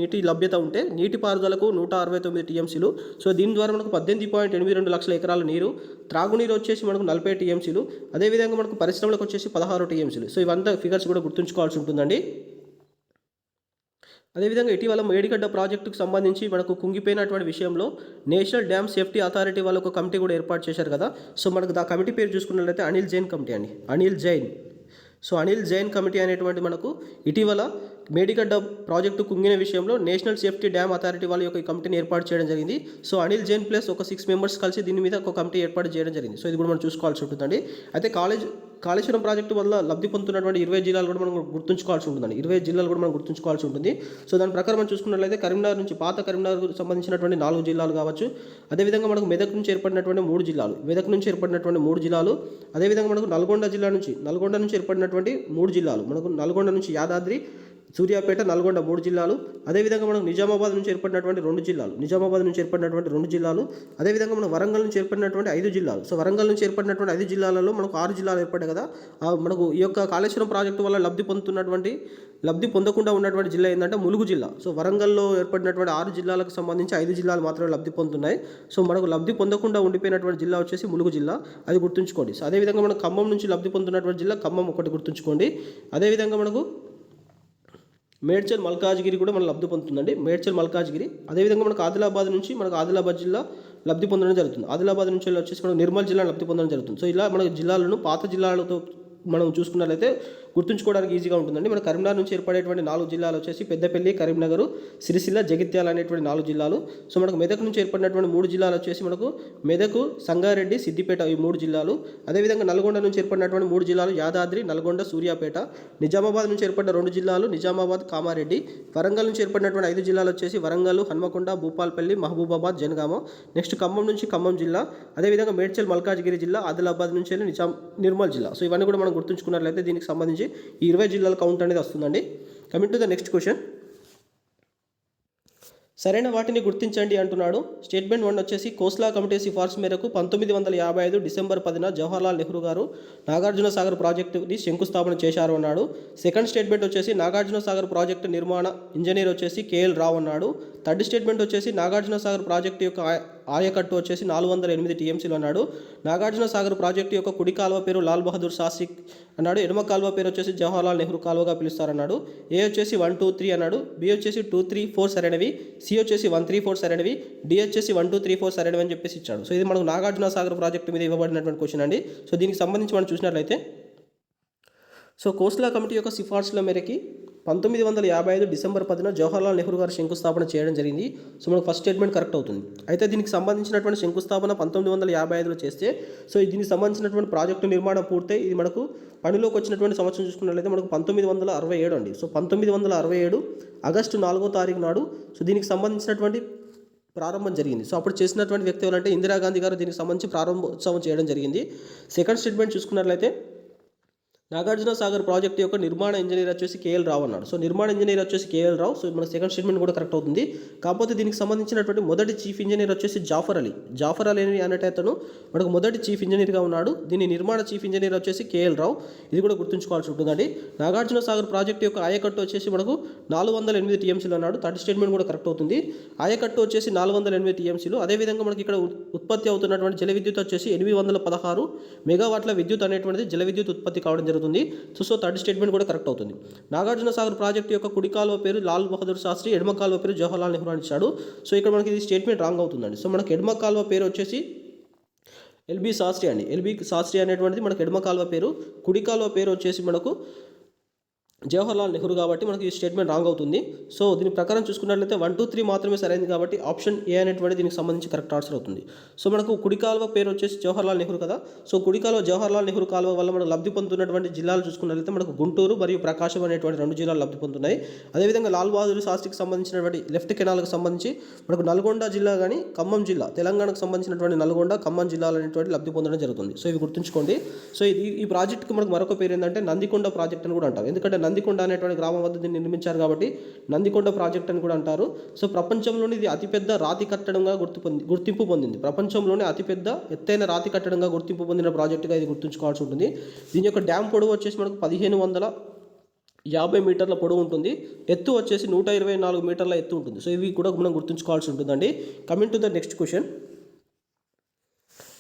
నీటి లభ్యత ఉంటే నీటి పారుదలకు 169 TMCలు. సో దీని ద్వారా మనకు 18.82 లక్షల ఎకరాల నీరు, త్రాగునీరు వచ్చేసి మనకు 40 TMCలు, అదేవిధంగా మనకు పరిశ్రమలకు వచ్చేసి 16 TMCలు. సో ఇవంతా ఫిగర్స్ కూడా గుర్తుంచుకోవాల్సి ఉంటుందండి. అదేవిధంగా ఇటీవల మేడిగడ్డ ప్రాజెక్టుకు సంబంధించి మనకు కుంగిపోయినటువంటి విషయంలో నేషనల్ డ్యామ్ సేఫ్టీ అథారిటీ వాళ్ళు ఒక కమిటీ కూడా ఏర్పాటు చేశారు కదా. సో మనకు ఆ కమిటీ పేరు చూసుకున్నట్లయితే అనిల్ జైన్ కమిటీ అండి. అనిల్ జైన్. సో అనిల్ జైన్ కమిటీ అనేటువంటి మనకు ఇటీవల మేడిగడ్డ ప్రాజెక్టు కుంగిన విషయంలో నేషనల్ సేఫ్టీ డ్యామ్ అథారిటీ వాళ్ళ యొక్క కమిటీని ఏర్పాటు చేయడం జరిగింది. సో అనిల్ జైన్ ప్లస్ ఒక 6 మెంబర్స్ కలిసి దీని మీద ఒక కమిటీ ఏర్పాటు చేయడం జరిగింది. సో ఇది కూడా మనం చూసుకోవాల్సి ఉంటుందండి. అయితే కాళేశ్వరం ప్రాజెక్టు వల్ల లబ్ధి పొందుతున్నటువంటి 20 జిల్లాలు కూడా మనం గుర్తుంచుకోవాల్సి ఉంటుందండి. 20 జిల్లాలు కూడా మనం గుర్తుంచుకోవాల్సి ఉంటుంది. సో దాని ప్రకారం మనం చూసుకున్నట్లయితే కరీంనగర్ నుంచి పాత కరీంనగర్కు సంబంధించినటువంటి 4 జిల్లాలు కావచ్చు. అదేవిధంగా మనకు మెదక్ నుంచి ఏర్పడినటువంటి 3 జిల్లాలు, మెదక్ నుంచి ఏర్పడినటువంటి 3 జిల్లాలు, అదేవిధంగా మనకు నల్గొండ నుంచి ఏర్పడినటువంటి 3 జిల్లాలు, మనకు నల్గొండ నుంచి యాదాద్రి, సూర్యాపేట, నల్గొండ 3 జిల్లాలు, అదేవిధంగా మనకు నిజామాబాద్ నుంచి ఏర్పడినటువంటి 2 జిల్లాలు, అదేవిధంగా మనం వరంగల్ నుంచి ఏర్పడినటువంటి 5 జిల్లాలు. సో వరంగల్ నుంచి ఏర్పడినటువంటి 5 జిల్లాలలో మనకు 6 జిల్లాలు ఏర్పడ్డాయి కదా. మనకు ఈ యొక్క కాళేశ్వరం ప్రాజెక్టు వల్ల లబ్ధి పొందకుండా ఉన్నటువంటి జిల్లా ఏంటంటే ములుగు జిల్లా. సో వరంగల్లో ఏర్పడినటువంటి 6 జిల్లాలకు సంబంధించి 5 జిల్లాలు మాత్రమే లబ్ధి పొందుతున్నాయి. సో మనకు లబ్ధి పొందకుండా ఉండిపోయినటువంటి జిల్లా వచ్చేసి ములుగు జిల్లా, అది గుర్తుంచుకోండి. సో అదేవిధంగా మనకు ఖమ్మం నుంచి లబ్ధి పొందుతున్నటువంటి జిల్లా ఖమ్మం ఒకటి గుర్తుంచుకోండి. అదేవిధంగా మనకు మేడ్చల్ మల్కాజ్గిరి కూడా మనం లబ్ధి పొందుతుందండి. మేడ్చల్ మల్కాజ్గిరి. అదేవిధంగా మనకు ఆదిలాబాద్ జిల్లా లబ్ధి పొందడం జరుగుతుంది. ఆదిలాబాద్ నుంచి వచ్చేసి మనకు నిర్మల్ జిల్లా లబ్ధి పొందడం జరుగుతుంది. సో ఇలా మన జిల్లాలను పాత జిల్లాలతో మనం చూసుకున్నట్లయితే గుర్తుంచుకోవడానికి ఈజీగా ఉంటుందండి. మన కరీంనగర్ నుంచి ఏర్పడేటువంటి 4 జిల్లాలు వచ్చేసి పెద్దపల్లి, కరీంనగర్, సిరిసిల్ల, జగిత్యాల అనేటువంటి 4 జిల్లాలు. సో మనకు మెదక్ నుంచి ఏర్పడినటువంటి 3 జిల్లాలు వచ్చేసి మనకు మెదక్, సంగారెడ్డి, సిద్దిపేట ఈ 3 జిల్లాలు. అదేవిధంగా నల్గొండ నుంచి ఏర్పడినటువంటి 3 జిల్లాలు యాదాద్రి, నల్గొండ, సూర్యాపేట. నిజామాబాద్ నుంచి ఏర్పడిన 2 జిల్లాలు నిజామాబాద్, కామారెడ్డి. వరంగల్ నుంచి ఏర్పడినటువంటి 5 జిల్లాలు వచ్చేసి వరంగల్, హన్మకొండ, భూపాల్పల్లి, మహబూబాబాద్, జనగామ. నెక్స్ట్ ఖమ్మం నుంచి ఖమ్మం జిల్లా. అదేవిధంగా మేడ్చల్, మల్కాజ్గిరి జిల్లా, ఆదిలాబాద్ నుంచి వెళ్ళి నిర్మల్ జిల్లా. సో ఇవన్నీ కూడా మనం గుర్తుంచుకున్నట్లయితే దీనికి సంబంధించి ఈ 20 జిల్లాల కౌంట్ అనేది వస్తుందండి. Coming to the next question. సరైన వాటిని గుర్తించండి అంటున్నాడు. స్టేట్మెంట్ 1 వచ్చేసి కోస్లా కమిటీ సిఫార్సు మేరకు 1955 డిసెంబర్ 10న జవహర్లాల్ నెహ్రూ గారు నాగార్జున సాగర్ ప్రాజెక్టుని శంకుస్థాపన చేశారు అన్నాడు. సెకండ్ స్టేట్మెంట్ వచ్చేసి నాగార్జున సాగర్ ప్రాజెక్టు నిర్మాణ ఇంజనీర్ వచ్చేసి కేఎల్ రావు అన్నాడు. థర్డ్ స్టేట్మెంట్ వచ్చేసి నాగార్జున సాగర్ ప్రాజెక్టు యొక్క ఆయకట్టు వచ్చేసి 408 టీఎంసీలు అన్నాడు. నాగార్జున సాగర్ ప్రాజెక్టు యొక్క కుడి కాలువ పేరు లాల్ బహదూర్ శాస్త్రి అన్నాడు. ఎడమ కాలువ పేరు వచ్చేసి జవహర్లాల్ నెహ్రూ కాలువగా పిలుస్తారన్నాడు. ఏ వచ్చేసి 1, 2, 3 అన్నాడు. బి వచ్చేసి 2, 3, 4 సరైనవి. సి వచ్చేసి 1, 3, 4 సరైనవి. డి వచ్చేసి 1, 2, 3, 4 సరైనవి అని చెప్పేసి ఇచ్చాడు. సో ఇది మనకు నాగార్జున సాగర్ ప్రాజెక్టు మీద ఇవ్వబడినటువంటి క్వశ్చన్ అండి. సో దీనికి సంబంధించి మనం చూసినట్లయితే సో కోస్లా కమిటీ యొక్క సిఫార్సుల మేరకి 1955 డిసెంబర్ 10న జవహర్లాల్ నెహ్రూ గారు శంకుస్థాపన చేయడం జరిగింది. సో మనకు ఫస్ట్ స్టేట్మెంట్ కరెక్ట్ అవుతుంది. అయితే దీనికి సంబంధించినటువంటి శంకుస్థాపన 1955లో చేస్తే సో దీనికి సంబంధించినటువంటి ప్రాజెక్టు నిర్మాణం పూర్తయి ఇది మనకు పనిలోకి వచ్చినటువంటి సంవత్సరం చూసుకున్నట్లయితే మనకు 1967 అండి. సో 1967 ఆగస్టు 4వ తారీఖు నాడు సో దీనికి సంబంధించినటువంటి ప్రారంభం జరిగింది. సో అప్పుడు చేసినటువంటి వ్యక్తి ఎవరంటే ఇందిరాగాంధీ గారు దీనికి సంబంధించి ప్రారంభోత్సవం చేయడం జరిగింది. సెకండ్ స్టేట్మెంట్ చూసుకున్నట్లయితే నాగార్జున సాగర్ ప్రాజెక్ట్ యొక్క నిర్మాణ ఇంజనీర్ వచ్చేసి కేఎల్ రావు అన్నాడు. సో నిర్మాణ ఇంజనీర్ వచ్చేసి కేఎల్ రావు. సో మన సెకండ్ స్టేట్మెంట్ కూడా కరెక్ట్ అవుతుంది. కాకపోతే దీనికి సంబంధించినటువంటి మొదటి చీఫ్ ఇంజనీర్ వచ్చేసి జాఫర్ అలీ అనేట అతను మనకు మొదటి చీఫ్ ఇంజనీర్గా ఉన్నాడు. దీని నిర్మాణ చీఫ్ ఇంజనీర్ వచ్చేసి కేఎల్ రావు. ఇది కూడా గుర్తుంచుకోవాల్సి ఉంటుందండి. నాగార్జున సాగర్ ప్రాజెక్ట్ యొక్క ఆయకట్టు వచ్చేసి మనకు 408 టీఎంసీలు అన్నాడు. థర్డ్ స్టేట్మెంట్ కూడా కరెక్ట్ అవుతుంది. ఆయకట్టు వచ్చేసి 408 టీఎంసీలు. అదేవిధంగా మనకి ఇక్కడ ఉత్పత్తి అవుతున్నటువంటి జల విద్యుత్ వచ్చేసి 816 మెగావాట్ల విద్యుత్ అనేటువంటిది జల విద్యుత్ ఉత్పత్తి కావడం జరుగుతుంది. సో థర్డ్ స్టేట్మెంట్ కూడా కరెక్ట్ అవుతుంది. నాగార్జున సాగర్ ప్రాజెక్టు యొక్క కుడి కాలువ పేరు లాల్ బహదూర్ శాస్త్రి, ఎడమ కాలువ పేరు జవహర్లాల్ నెహ్రూ అని ఇచ్చాడు. సో ఇక్కడ మనకి ఇది స్టేట్మెంట్ రాంగ్ అవుతుందండి. సో మనకి ఎడమ కాలువ పేరు వచ్చేసి ఎల్బి శాస్త్రి అండి. ఎల్బి శాస్త్రి అనేటువంటిది మనకు ఎడమ కాలువ పేరు. కుడి కాలువ పేరు వచ్చేసి మనకు జవహర్లాల్ నెహ్రూ కాబట్టి మనకి ఈ స్టేట్మెంట్ రాంగ్ అవుతుంది. సో దీని ప్రకారం చూసుకున్నట్లయితే 1, 2, 3 మాత్రమే సరైనది కాబట్టి ఆప్షన్ ఏ అనేటువంటి దీనికి సంబంధించి కరెక్ట్ ఆన్సర్ అవుతుంది. సో మనకు కుడి కాలువ పేరు వచ్చేసి జవహర్లాల్ నెహ్రూ కదా. సో కుడి కాలువ జవహర్లాల్ నెహ్రూ కాలువ వల్ల మనం లబ్ధి పొందుతున్నటువంటి జిల్లాలు చూసుకున్నట్లయితే మనకు గుంటూరు మరియు ప్రకాశం అనేటువంటి 2 జిల్లాలు లబ్ధి పొందుతున్నాయి. అదేవిధంగా లాల్ బహదూర్ శాస్త్రికి సంబంధించినటువంటి లెఫ్ట్ కెనాల్కి సంబంధించి మనకు నల్గొండ జిల్లా కానీ ఖమ్మం జిల్లా తెలంగాణకు సంబంధించినటువంటి నల్గొండ, ఖమ్మం జిల్లాలు అనేటువంటి లబ్ధి పొందడం జరుగుతుంది. సో ఇవి గుర్తుంచుకోండి. సో ఈ ప్రాజెక్ట్కి మనకు మరొక పేరు ఏంటంటే నందికొండ ప్రాజెక్ట్ అని కూడా అంటారు. ఎందుకంటే నందికొండ అనేటువంటి గ్రామం వద్ద దీన్ని నిర్మించారు కాబట్టి నందికొండ ప్రాజెక్ట్ అని కూడా అంటారు. సో ప్రపంచంలోని ఇది అతిపెద్ద రాతి కట్టడంగా గుర్తింపు పొందింది. ప్రపంచంలోనే అతిపెద్ద ఎత్తైన రాతి కట్టడంగా గుర్తింపు పొందిన ప్రాజెక్టుగా ఇది గుర్తుంచుకోవాల్సి ఉంటుంది. దీని యొక్క డ్యామ్ పొడవు వచ్చేసి మనకు 1550 మీటర్ల పొడవు ఉంటుంది. ఎత్తు వచ్చేసి 124 మీటర్ల ఎత్తు ఉంటుంది. సో ఇవి కూడా మనం గుర్తుంచుకోవాల్సి ఉంటుందండి. Coming to the next question.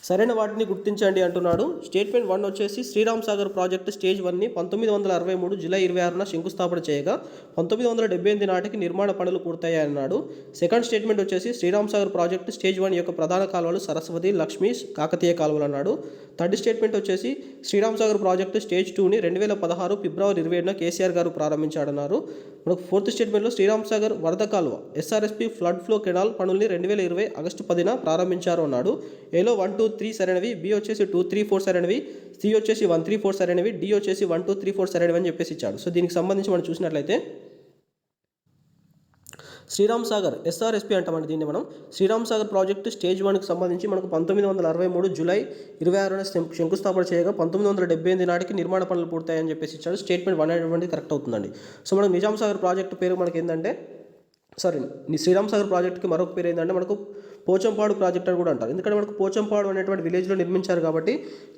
సరైన వాటిని గుర్తించండి అంటున్నాడు. స్టేట్మెంట్ 1 వచ్చేసి శ్రీరామ్ సాగర్ ప్రాజెక్టు స్టేజ్ 1ని 1963 జూలై 26న శంకుస్థాపన చేయగా 1978 నాటికి నిర్మాణ పనులు పూర్తయ్యాయి అన్నాడు. సెకండ్ స్టేట్మెంట్ వచ్చేసి శ్రీరామ్ సాగర్ ప్రాజెక్టు స్టేజ్ 1 యొక్క ప్రధాన కాలువలు సరస్వతి, లక్ష్మీ, కాకతీయ కాలువలు అన్నాడు. థర్డ్ స్టేట్మెంట్ వచ్చేసి శ్రీరామ్ సాగర్ ప్రాజెక్టు స్టేజ్ 2ని 2016 ఫిబ్రవరి 27న కేసీఆర్ గారు ప్రారంభించాడన్నారు. మనకు ఫోర్త్ స్టేట్మెంట్లో శ్రీరామ్ సాగర్ వరద కాలువ ఎస్ఆర్ఎస్పి ఫ్లడ్ ఫ్లో కెనాల్ పనుల్ని 2020 ఆగస్టు 10న ప్రారంభించారు అన్నాడు. ఏలో 1, 2, 3 సరైనవి. బి వచ్చేసి 2, 3, 4 సరైనవి. సి వచ్చేసి 1, 3, 4 సరైనవి. డి వచ్చేసి 1, 2, 3, 4 సరైనవి అని చెప్పేసి ఇచ్చాడు. సో దీనికి సంబంధించి మనం చూసినట్లయితే శ్రీరామ్ సాగర్ ఎస్ఆర్ఎస్పి అంటామండి దీన్ని మనం. శ్రీరామ్ సాగర్ ప్రాజెక్టు స్టేజ్ 1కి సంబంధించి మనకు 1963 జూలై 26న శంకుస్థాపన చేయగా 1978 నాటికి నిర్మాణ పనులు పూర్తయ్యాయని చెప్పేసి ఇచ్చాడు. స్టేట్మెంట్ 1 అనేటువంటిది కరెక్ట్ అవుతుందండి. సో మనకు నిజాం సాగర్ ప్రాజెక్టు పేరు మనకి ఏంటంటే శ్రీరామ్ సాగర్ ప్రాజెక్టుకి మరొక పేరు ఏంటంటే మనకు పోచంపాడు ప్రాజెక్ట్ అని కూడా అంటారు. ఎందుకంటే మనకు పోచంపాడు అనేటువంటి విలేజ్లో నిర్మించారు కాబట్టి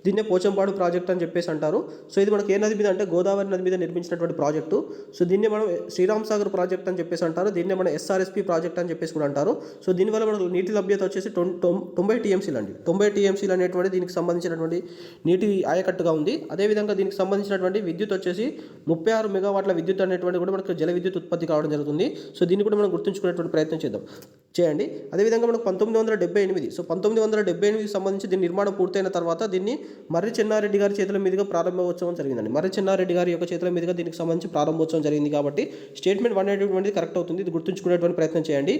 దీన్నే పోచంపాడు ప్రాజెక్ట్ అని చెప్పేసి అంటారు. సో ఇది మనకి ఏ నది మీద అంటే గోదావరి నది మీద నిర్మించినటువంటి ప్రాజెక్టు. సో దీన్నే మనం శ్రీరామ్ సాగర్ ప్రాజెక్ట్ అని చెప్పేసి అంటారు. దీన్నే మనం ఎస్ఆర్ఎస్పి ప్రాజెక్ట్ అని చెప్పేసి కూడా అంటారు. సో దీనివల్ల మనకు నీటి లభ్యత వచ్చేసి 90 టీఎంసీలు అండి. 90 టీఎంసీలు అనేటువంటి దీనికి సంబంధించినటువంటి నీటి ఆయకట్టుగా ఉంది. అదేవిధంగా దీనికి సంబంధించినటువంటి విద్యుత్ వచ్చేసి 36 మెగావాట్ల విద్యుత్ అనేటువంటి కూడా మనకు జల విద్యుత్ ఉత్పత్తి కావడం జరుగుతుంది. సో దీన్ని కూడా మనం గుర్తుంచుకునేటువంటి ప్రయత్నం చేయండి. అదేవిధంగా మనకు 1978. సో 1978కి సంబంధించి దీని నిర్మాణం పూర్తయిన తర్వాత దీన్ని మర్రి చెన్నారెడ్డి గారి చేతుల మీదుగా ప్రారంభోత్సవం జరిగిందండి. మర్రి చెన్నారెడ్డి గారి యొక్క చేతుల మీదుగా దీనికి సంబంధించి ప్రారంభోత్సవం జరిగింది కాబట్టి స్టేట్మెంట్ 1 అనేటువంటిది కరెక్ట్ అవుతుంది. ఇది గుర్తుంచుకునేటువంటి ప్రయత్నం చేయండి.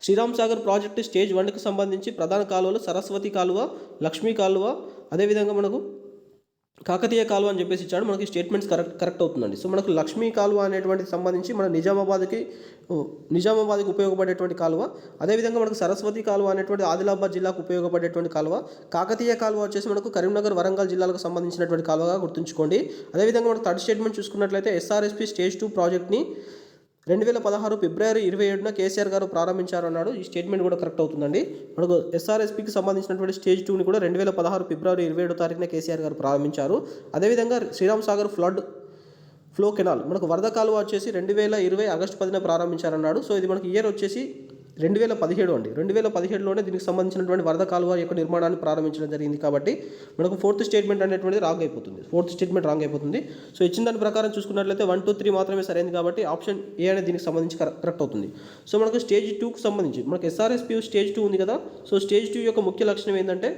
శ్రీరామ్ సాగర్ ప్రాజెక్టు స్టేజ్ 1కి సంబంధించి ప్రధాన కాలువలు సరస్వతి కాలువ, లక్ష్మీ కాలువ, అదేవిధంగా మనకు కాకతీయ కాలువ అని చెప్పేసి ఇచ్చాడు. మనకి స్టేట్మెంట్స్ కరెక్ట్ అవుతుందండి. సో మనకు లక్ష్మీ కాలువ అనేటువంటికి సంబంధించి మన నిజామాబాద్కి ఉపయోగపడేటువంటి కాలువ, అదేవిధంగా మనకు సరస్వతి కాలువ అనేటువంటి ఆదిలాబాద్ జిల్లాకు ఉపయోగపడేటువంటి కాలువ, కాకతీయ కాలువ వచ్చేసి మనకు కరీంనగర్, వరంగల్ జిల్లాలకు సంబంధించినటువంటి కాలువగా గుర్తుంచుకోండి. అదేవిధంగా మనకు థర్డ్ స్టేట్మెంట్ చూసుకున్నట్లయితే ఎస్ఆర్ఎస్పీ స్టేజ్ 2 ప్రాజెక్ట్ని 2016 ఫిబ్రవరి 27న కేసీఆర్ గారు ప్రారంభించారు అన్నాడు. ఈ స్టేట్మెంట్ కూడా కరెక్ట్ అవుతుందండి. మనకు ఎస్ఆర్ఎస్పీకి సంబంధించినటువంటి స్టేజ్ 2ని కూడా 2016 ఫిబ్రవరి 27వ తారీఖున కేసీఆర్ గారు ప్రారంభించారు. అదేవిధంగా శ్రీరామ్ సాగర్ ఫ్లో కెనాల్ మనకు వరద కాలువ వచ్చేసి 2020 ఆగస్టు 10న ప్రారంభించారన్నాడు. సో ఇది మనకి ఇయర్ వచ్చేసి 2017 అండి. 2017లోనే దీనికి సంబంధించినటువంటి వరద కాలువ యొక్క నిర్మాణాన్ని ప్రారంభించడం జరిగింది కాబట్టి మనకు ఫోర్త్ స్టేట్మెంట్ అనేటువంటిది రాంగ్ అయిపోతుంది. సో ఇచ్చిన దాని ప్రకారం చూసుకున్నట్లయితే 1, 2, 3 మాత్రమే సరైనది కాబట్టి ఆప్షన్ ఏ అనేది దీనికి సంబంధించి కరెక్ట్ అవుతుంది. సో మనకు స్టేజ్ 2కి సంబంధించి మనకు ఎస్ఆర్ఎస్పీ స్టేజ్ 2 ఉంది కదా. సో స్టేజ్ 2 యొక్క ముఖ్య లక్షణం ఏంటంటే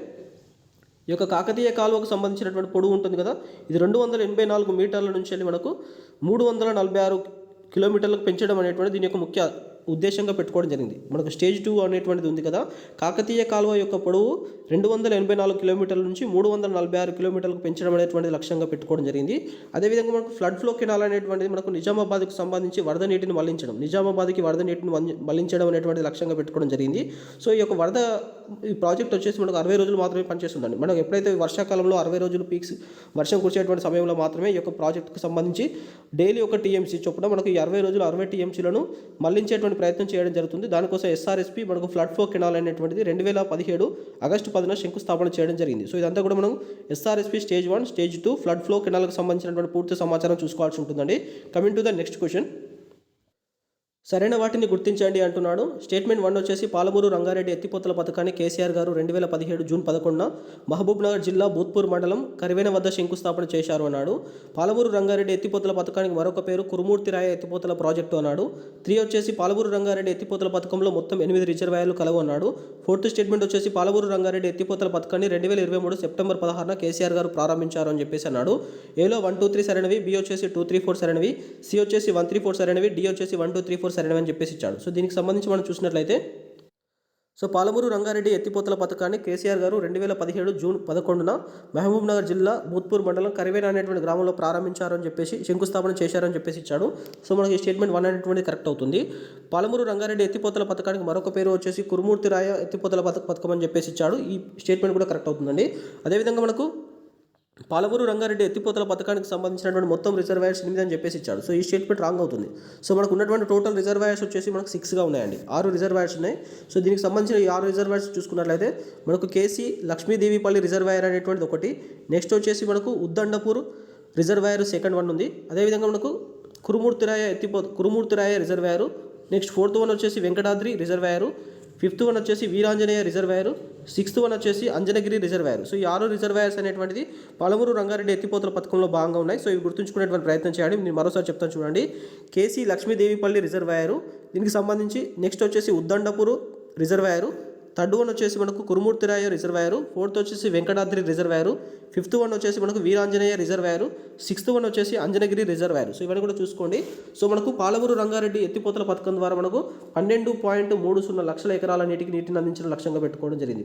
ఈ యొక్క కాకతీయ కాలువకు సంబంధించినటువంటి పొడవు ఉంటుంది కదా, ఇది 284 మీటర్ల నుంచి వెళ్ళి మనకు 346 కిలోమీటర్లకు పెంచడం అనేటువంటి దీని యొక్క ముఖ్య ఉద్దేశంగా పెట్టుకోవడం జరిగింది. మనకు స్టేజ్ 2 అనేటువంటిది ఉంది కదా, కాకతీయ కాలువ యొక్క పొడవు 284 కిలోమీటర్ల నుంచి 346 కిలోమీటర్లకు పెంచడం అనేటువంటిది లక్ష్యంగా పెట్టుకోవడం జరిగింది. అదేవిధంగా మనకు ఫ్లడ్ ఫ్లో కెనాల్ అనేటువంటిది మనకు నిజామాబాద్కి సంబంధించి వరద నీటిని మళ్లించడం అనేటువంటిది లక్ష్యంగా పెట్టుకోవడం జరిగింది. సో ఈ యొక్క ఈ ప్రాజెక్ట్ వచ్చేసి మనకు 60 రోజులు మాత్రమే పనిచేస్తుందండి. మనకు ఎప్పుడైతే వర్షాకాలంలో 60 రోజులు పీక్స్ వర్షం కురిసేటువంటి సమయంలో మాత్రమే ఈ యొక్క ప్రాజెక్టుకు సంబంధించి డైలీ 1 టీఎంసీ చొప్పున మనకు ఈ 60 రోజులు 60 టీఎంసీలను మళ్లించేటువంటి ప్రయత్నం చేయడం జరుగుతుంది. దానికోసం ఎస్ఆర్ఎస్పీ మనకు ఫ్లడ్ ఫ్లో కెనాల్ అనేటువంటిది 2017 ఆగస్టు 10న శంకుస్థాపన చేయడం జరిగింది. సో ఇదంతా కూడా మనం SRSP stage 1, stage 2 flood flow కెనాల్కి సంబంధించినటువంటి పూర్తి సమాచారం చూసుకోవాల్సి ఉంటుందండి. Coming to the next question. సరైన వాటిని గుర్తించండి అంటున్నాడు. స్టేట్మెంట్ 1 వచ్చేసి పాలమూరు రంగారెడ్డి ఎత్తిపోతల పథకాన్ని కేసీఆర్ గారు 2017 జూన్ 11న మహబూబ్నగర్ జిల్లా భూత్పూర్ మండలం కరివేన వద్ద శంకుస్థాపన చేశారు అన్నాడు. పాలమూరు రంగారెడ్డి ఎత్తిపోతల పథకానికి మరొక పేరు కురుమూర్తిరాయ ఎత్తిపోతల ప్రాజెక్టు అన్నాడు. 3 వచ్చేసి పాలమూరు రంగారెడ్డి ఎత్తిపోతల పథకంలో మొత్తం 8 రిజర్వాయర్లు కలవు అన్నాడు. 4th స్టేట్మెంట్ వచ్చేసి పాలమూరు రంగారెడ్డి ఎత్తిపోతల పథకాన్ని 2023 సెప్టెంబర్ 16న కేసీఆర్ గారు ప్రారంభించారు అని చెప్పేసి అన్నాడు. ఏలో 1, 2, 3 సరైనవి, బి వచ్చేసి 2, 3, 4 సరైనవి, సి వచ్చేసి 1, 3, 4 సరైనవి, డి వచ్చేసి 1, 2, 3, 4 సరైనవి అని చెప్పేసి ఇచ్చాడు. సో దీనికి సంబంధించి మనం చూసినట్లయితే సో పాలమూరు రంగారెడ్డి ఎత్తిపోతల పథకాన్ని కేసీఆర్ గారు 2017 జూన్ 11న మహబూబ్నగర్ జిల్లా భూత్పూర్ మండలం కరివేన అనేటువంటి గ్రామంలో ప్రారంభించారని చెప్పేసి శంకుస్థాపన చేశారని చెప్పేసి ఇచ్చాడు. సో మనకి స్టేట్మెంట్ 1 అనేటువంటిది కరెక్ట్ అవుతుంది. పాలమూరు రంగారెడ్డి ఎత్తిపోతల పథకానికి మరొక పేరు వచ్చేసి కురుమూర్తిరాయ ఎత్తిపోతల పథకం అని చెప్పేసి ఇచ్చాడు. ఈ స్టేట్మెంట్ కూడా కరెక్ట్ అవుతుందండి. అదేవిధంగా మనకు పాలమూరు రంగారెడ్డి ఎత్తిపోతల పథకానికి సంబంధించినటువంటి మొత్తం రిజర్వాయర్స్ 8 అని చెప్పేసి ఇచ్చాడు. సో ఈ స్టేట్మెంట్ రాంగ్ అవుతుంది. సో మనకు ఉన్నటువంటి టోటల్ రిజర్వాయర్స్ వచ్చేసి మనకు 6గా ఉన్నాయండి. 6 రిజర్వాయర్స్ ఉన్నాయి. సో దీనికి సంబంధించిన ఈ 6 రిజర్వాయర్స్ చూసుకున్నట్లయితే మనకు కేసీ లక్ష్మీదేవిపల్లి రిజర్వాయర్ అనేటువంటిది ఒకటి, నెక్స్ట్ వచ్చేసి మనకు ఉద్దండపూర్ రిజర్వాయర్ సెకండ్ 1 ఉంది. అదేవిధంగా మనకు కురుమూర్తిరాయ రిజర్వాయరు, నెక్స్ట్ 4th 1 వచ్చేసి వెంకటాద్రి రిజర్వాయరు, 5th 1 వచ్చేసి వీరాంజనేయ రిజర్వాయరు, 6th 1 వచ్చేసి అంజనగిరి రిజర్వాయర్. సో ఈ 6 రిజర్వాయర్స్ అనేటువంటిది పాలమూరు రంగారెడ్డి ఎత్తిపోతల పథకంలో భాగంగా ఉన్నాయి. సో ఇవి గుర్తుంచుకునేటువంటి ప్రయత్నం చేయండి. నేను మరోసారి చెప్తాను చూడండి. కేసీ లక్ష్మీదేవిపల్లి రిజర్వాయరు, దీనికి సంబంధించి నెక్స్ట్ వచ్చేసి ఉద్దండపూరు రిజర్వాయరు, 3rd 1 వచ్చేసి మనకు కురుమూర్తిరాయ రిజర్వాయరు, 4th వచ్చేసి వెంకటాద్రి రిజర్వాయరు, 5th 1 వచ్చేసి మనకు వీరాంజనేయ రిజర్వాయరు, 6th 1 వచ్చేసి అంజనగిరి రిజర్వాయరు. సో ఇవన్నీ కూడా చూసుకోండి. సో మనకు పాలమూరు రంగారెడ్డి ఎత్తిపోతల పథకం ద్వారా మనకు 12.30 లక్షల ఎకరాల నీటిని అందించిన లక్ష్యంగా పెట్టుకోవడం జరిగింది.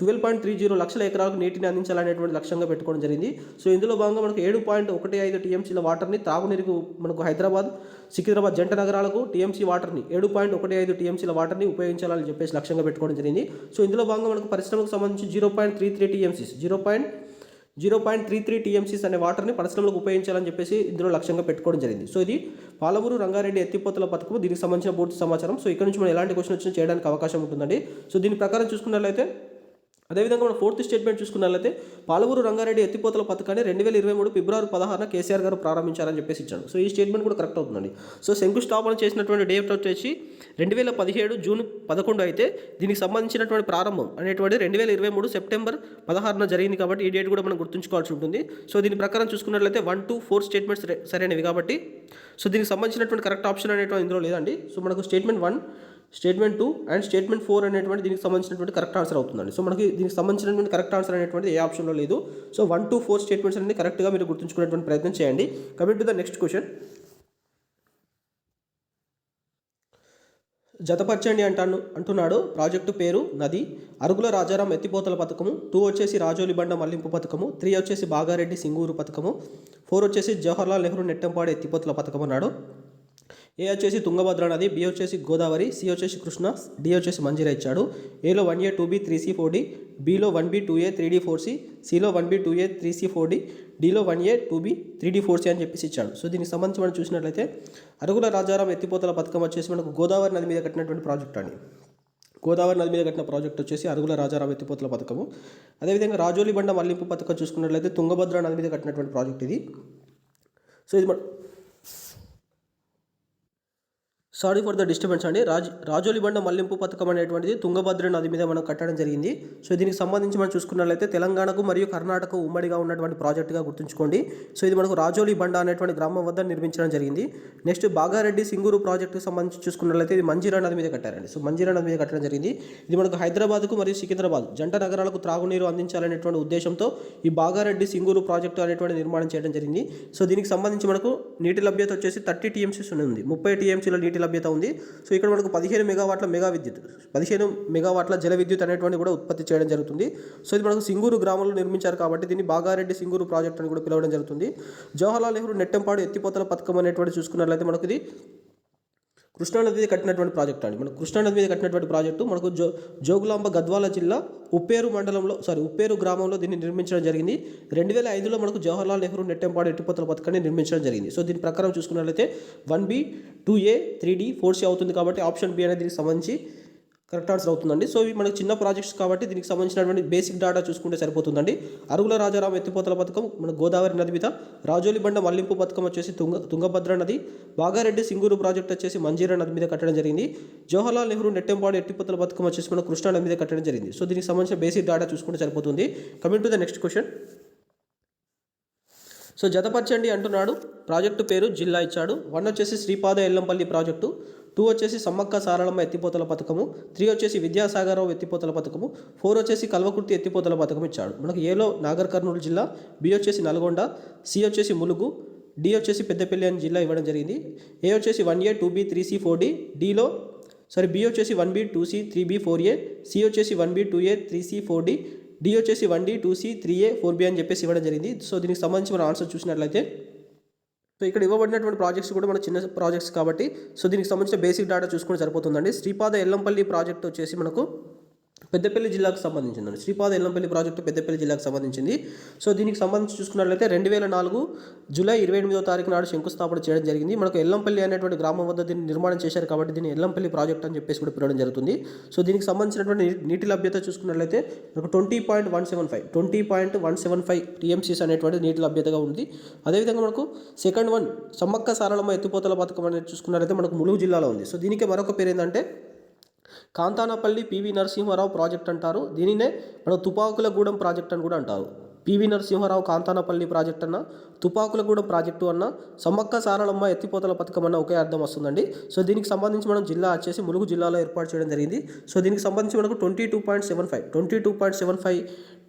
12.30 లక్షల ఎకరాలకు నీటిని అందించాలనేటువంటి లక్ష్యంగా పెట్టుకోవడం జరిగింది. సో ఇందులో భాగంగా మనకు 7.15 టీఎంసీల వాటర్ని తాగునీరుకు మనకు హైదరాబాద్, సికింద్రాబాద్ జంట నగరాలకు టీఎంసీ వాటర్ని 7.15 టీఎంసీల వాటర్ని ఉపయోగించాలని చెప్పేసి లక్ష్యంగా పెట్టుకోవడం జరిగింది. సో ఇందులో భాగంగా మనకు పరిశ్రమకు సంబంధించి 0.33 టీఎంసీస్ అనే వాటర్ని పరిశ్రమలకు ఉపయోగించాలని చెప్పేసి ఇందులో లక్ష్యంగా పెట్టుకోవడం జరిగింది. సో ఇది పాలమూరు రంగారెడ్డి ఎత్తిపోతల పథకం, దీనికి సంబంధించిన పూర్తి సమాచారం. సో ఇక్కడ నుంచి మనం ఎలాంటి క్వశ్చన్ వచ్చినా చేయడానికి అవకాశం ఉంటుందండి. సో దీని ప్రకారం చూసుకున్నట్లయితే అదేవిధంగా మనం ఫోర్త్ స్టేట్మెంట్ చూసుకున్నట్లయితే పాలమూరు రంగారెడ్డి ఎత్తిపోతల పథకాన్ని 2023 ఫిబ్రవరి 16న కేసీఆర్ గారు ప్రారంభించారని చెప్పేసి ఇచ్చాడు. సో ఈ స్టేట్మెంట్ కూడా కరెక్ట్ అవుతుందండి. సో శంకుస్థాపన చేసినటువంటి డేట్ వచ్చేసి 2017 జూన్ 11 అయితే దీనికి సంబంధించినటువంటి ప్రారంభం అనేటువంటి 2023 సెప్టెంబర్ 16న జరిగింది కాబట్టి ఈ డేట్ కూడా మనం గుర్తుంచుకోవాల్సి ఉంటుంది. సో దీని ప్రకారం చూసుకున్నట్లయితే 1 to 4 స్టేట్మెంట్స్ సరైనవి కాబట్టి సో దీనికి సంబంధించినటువంటి కరెక్ట్ ఆప్షన్ అనేటువంటి ఇందులో లేదండి. సో మనకు స్టేట్మెంట్ 1, స్టేట్మెంట్ 2 అండ్ స్టేట్మెంట్ 4 అనేటువంటి దీనికి సంబంధించినటువంటి కరెక్ట్ ఆన్సర్ అవుతుందండి. సో మనకి దీనికి సంబంధించినటువంటి కరెక్ట్ ఆన్సర్ అనేటువంటి ఏ ఆప్షన్లో లేదు. సో 1 to 4 స్టేట్మెంట్స్ అనేది కరెక్ట్గా మీరు గుర్తుంచుకునేటువంటి ప్రయత్నం చేయండి. Coming to the next question, జతపరచండి అంటున్నాడు. ప్రాజెక్టు పేరు నది, అరుగుల రాజారాం ఎత్తిపోతల పథకము, 2 వచ్చేసి రాజోలి బండ మళ్లింపు పథకము, 3 వచ్చేసి బాగారెడ్డి సింగూరు పథకము, 4 వచ్చేసి జవహర్లాల్ నెహ్రూ నెట్టంపాడు ఎత్తిపోతల పథకం అన్నాడు. ఏ వచ్చేసి తుంగభద్ర నది, బి వచ్చేసి గోదావరి, సి వచ్చేసి కృష్ణ, డి వచ్చేసి మంజీరా ఇచ్చాడు. ఏలో 1A 2B 3C 4D, below 1B 2A 3D 4C, సిలో 1B 2A 3C 4D, డిలో 1A 2B 3D 4C అని చెప్పేసి ఇచ్చాడు. సో దీనికి సంబంధించి మనం చూసినట్లయితే అరుగుల రాజారాం ఎత్తిపోతల పథకం వచ్చేసి మనకు గోదావరి నది మీద కట్టినటువంటి ప్రాజెక్ట్ అండి. గోదావరి నది మీద కట్టిన ప్రాజెక్ట్ వచ్చేసి అరుగుల రాజారాం ఎత్తిపోతల పథకము. అదేవిధంగా రాజోలి బండ మళ్లింపు పథకం చూసుకున్నట్లయితే తుంగభద్ర నది మీద కట్టినటువంటి ప్రాజెక్ట్ ఇది. సో ఇది సారీ ఫర్ ద డిస్టర్బెన్స్ అండి. రాజోలి బండ మళ్లింపు పథకం అనేటువంటిది తుంగభద్ర నది మీద మనం కట్టడం జరిగింది. సో దీనికి సంబంధించి మనం చూసుకున్నట్లయితే తెలంగాణకు మరియు కర్ణాటక ఉమ్మడిగా ఉన్నటువంటి ప్రాజెక్టుగా గుర్తుంచుకోండి. సో ఇది మనకు రాజోలి బండ అనేటువంటి గ్రామం వద్ద నిర్మించడం జరిగింది. నెక్స్ట్ బాగారెడ్డి సింగూరు ప్రాజెక్టుకు సంబంధించి చూసుకున్నట్లయితే ఇది మంజీరా నది మీద కట్టారండి. సో మంజీరా నది మీద కట్టడం జరిగింది. ఇది మనకు హైదరాబాద్కు మరియు సికింద్రాబాద్ జంట నగరాలకు త్రాగునీరు అందించాలనేటువంటి ఉద్దేశంతో ఈ బాగారెడ్డి సింగూరు ప్రాజెక్టు అనేటువంటి నిర్మాణం చేయడం జరిగింది. సో దీనికి సంబంధించి మనకు నీటి లభ్యత వచ్చేసి 30 TMCs ఉంది. 30 TMCల నీటి లభ్యత ఉంది. సో ఇక్కడ మనకు 15 మెగావాట్ల మెగా విద్యుత్, 15 మెగావాట్ల జల విద్యుత్ అనేటువంటి కూడా ఉత్పత్తి చేయడం జరుగుతుంది. సో ఇది మనకు సింగూరు గ్రామంలో నిర్మించారు కాబట్టి దీన్ని బాగారెడ్డి సింగూరు ప్రాజెక్ట్ అని కూడా పిలవడం జరుగుతుంది. జవహర్లాల్ నెహ్రూ నెట్టంపాడు ఎత్తిపోతల పథకం అనేటువంటి చూసుకున్నట్లయితే మనకు ఇది కృష్ణానది మీద కట్టినటువంటి ప్రాజెక్ట్ అండి. మనకు కృష్ణానది మీద కట్టినటువంటి ప్రాజెక్టు మనకు జోగులాంబ గద్వాల జిల్లా ఉప్పేరు గ్రామంలో దీన్ని నిర్మించడం జరిగింది. 2005లో మనకు జవహర్లాల్ నెహ్రూ నెట్టంపాడు ఎత్తిపోతల పథకాన్ని నిర్మించడం జరిగింది. సో దీని ప్రకారం చూసుకున్నట్లయితే 1B 2A 3D 4C అవుతుంది కాబట్టి ఆప్షన్ బి అనేది దీనికి సంబంధించి కరెక్ట్ ఆన్సర్ అవుతుందండి. సో ఇవి మనకు చిన్న ప్రాజెక్ట్స్ కాబట్టి దీనికి సంబంధించినటువంటి బేసిక్ డేటా చూసుకుంటే సరిపోతుందండి. అరుగుల రాజారాం ఎత్తిపోతల పథకం మన గోదావరి నది మీద, రాజోలి బండ మళ్లింపు పథకం వచ్చేసి తుంగభద్ర నది, బాగారెడ్డి సింగూరు ప్రాజెక్ట్ వచ్చేసి మంజీరా నది మీద కట్టడం జరిగింది. జవహర్లాల్ నెహ్రూ నెట్టంపాడు ఎత్తిపోతల పథకం వచ్చేసి మన కృష్ణా నది మీద కట్టడం జరిగింది. సో దీనికి సంబంధించిన బేసిక్ డేటా చూసుకుంటే సరిపోతుంది. Coming to the next question, so జతపరచండి అంటున్నాడు. ప్రాజెక్టు పేరు జిల్లా ఇచ్చాడు. 1 వచ్చేసి శ్రీపాద ఎల్లంపల్లి ప్రాజెక్టు, 2 వచ్చేసి సమ్మక్క సారళమ్మ ఎత్తిపోతల పథకము, 3 వచ్చేసి విద్యాసాగరరావు ఎత్తిపోతల పథకము, 4 వచ్చేసి కల్వకుర్తి ఎత్తిపోతల పథకం ఇచ్చాడు. మనకు ఏలో నాగర్ కర్నూలు జిల్లా, బి వచ్చేసి నల్గొండ, సి వచ్చేసి ములుగు, డి వచ్చేసి పెద్దపల్లి అని జిల్లా ఇవ్వడం జరిగింది. ఏ వచ్చేసి 1A 2B 3C 4D, B వచ్చేసి 1B 2C 3B 4A, C వచ్చేసి 1B 2A 3C 4D, D వచ్చేసి 1D 2C 3A 4B అని చెప్పేసి ఇవ్వడం జరిగింది. సో దీనికి సంబంధించి మన ఆన్సర్ చూసినట్లయితే సో ఇక్కడ ఇవ్వబడినటువంటి ప్రాజెక్ట్స్ కూడా మన చిన్న ప్రాజెక్ట్స్ కాబట్టి సో దీనికి సంబంధించిన బేసిక్ డేటా చూసుకుంటే సరిపోతుందండి. శ్రీపాద ఎల్లంపల్లి ప్రాజెక్ట్ వచ్చేసి మనకు పెద్దపల్లి జిల్లాకు సంబంధించిందండి. శ్రీపాద ఎల్లంపల్లి ప్రాజెక్టు పెద్దపల్లి జిల్లాకు సంబంధించింది. సో దీనికి సంబంధించి చూసుకున్నట్లయితే 2004 జూలై 28వ తారీఖు నాడు శంకుస్థాపన చేయడం జరిగింది. మనకు ఎల్లంపల్లి అనేటువంటి గ్రామం వద్ద దీన్ని నిర్మాణం చేశారు కాబట్టి దీన్ని ఎల్లంపల్లి ప్రాజెక్ట్ అని చెప్పేసి కూడా పిలవడం జరుగుతుంది. సో దీనికి సంబంధించినటువంటి నీటి లభ్యత చూసుకున్నట్లయితే మనకు 20.175 TMCs అనేటువంటి నీటి లభ్యతగా ఉంది. అదేవిధంగా మనకు సెకండ్ వన్ సమ్మక్క సారళమ్మ ఎత్తిపోతల పథకం అనేది చూసుకున్నట్లయితే మనకు ములుగు జిల్లాలో ఉంది. సో దీనికి మరొక పేరు ఏంటంటే కాంతానపల్లి పివి నరసింహారావు ప్రాజెక్ట్ అంటారు. దీనినే మనం తుపాకులగూడెం ప్రాజెక్ట్ అని కూడా అంటారు. పివి నరసింహారావు కాంతానపల్లి ప్రాజెక్ట్ అన్న, తుపాకులగూడెం ప్రాజెక్టు అన్న, సమ్మక్క సారళమ్మ ఎత్తిపోతల పథకం అన్న ఒకే అర్థం వస్తుందండి. సో దీనికి సంబంధించి మనం జిల్లా వచ్చేసి ములుగు జిల్లాలో ఏర్పాటు చేయడం జరిగింది. సో దీనికి సంబంధించి మనకు 22.75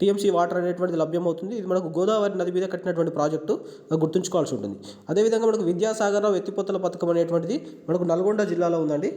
TMC వాటర్ అనేటువంటిది లభ్యమవుతుంది. ఇది మనకు గోదావరి నది మీద కట్టినటువంటి ప్రాజెక్టు గుర్తుంచుకోవాల్సి ఉంటుంది. అదేవిధంగా మనకు విద్యాసాగరరావు ఎత్తిపోతల పథకం అనేటువంటిది మనకు నల్గొండ జిల్లాలో ఉందండి.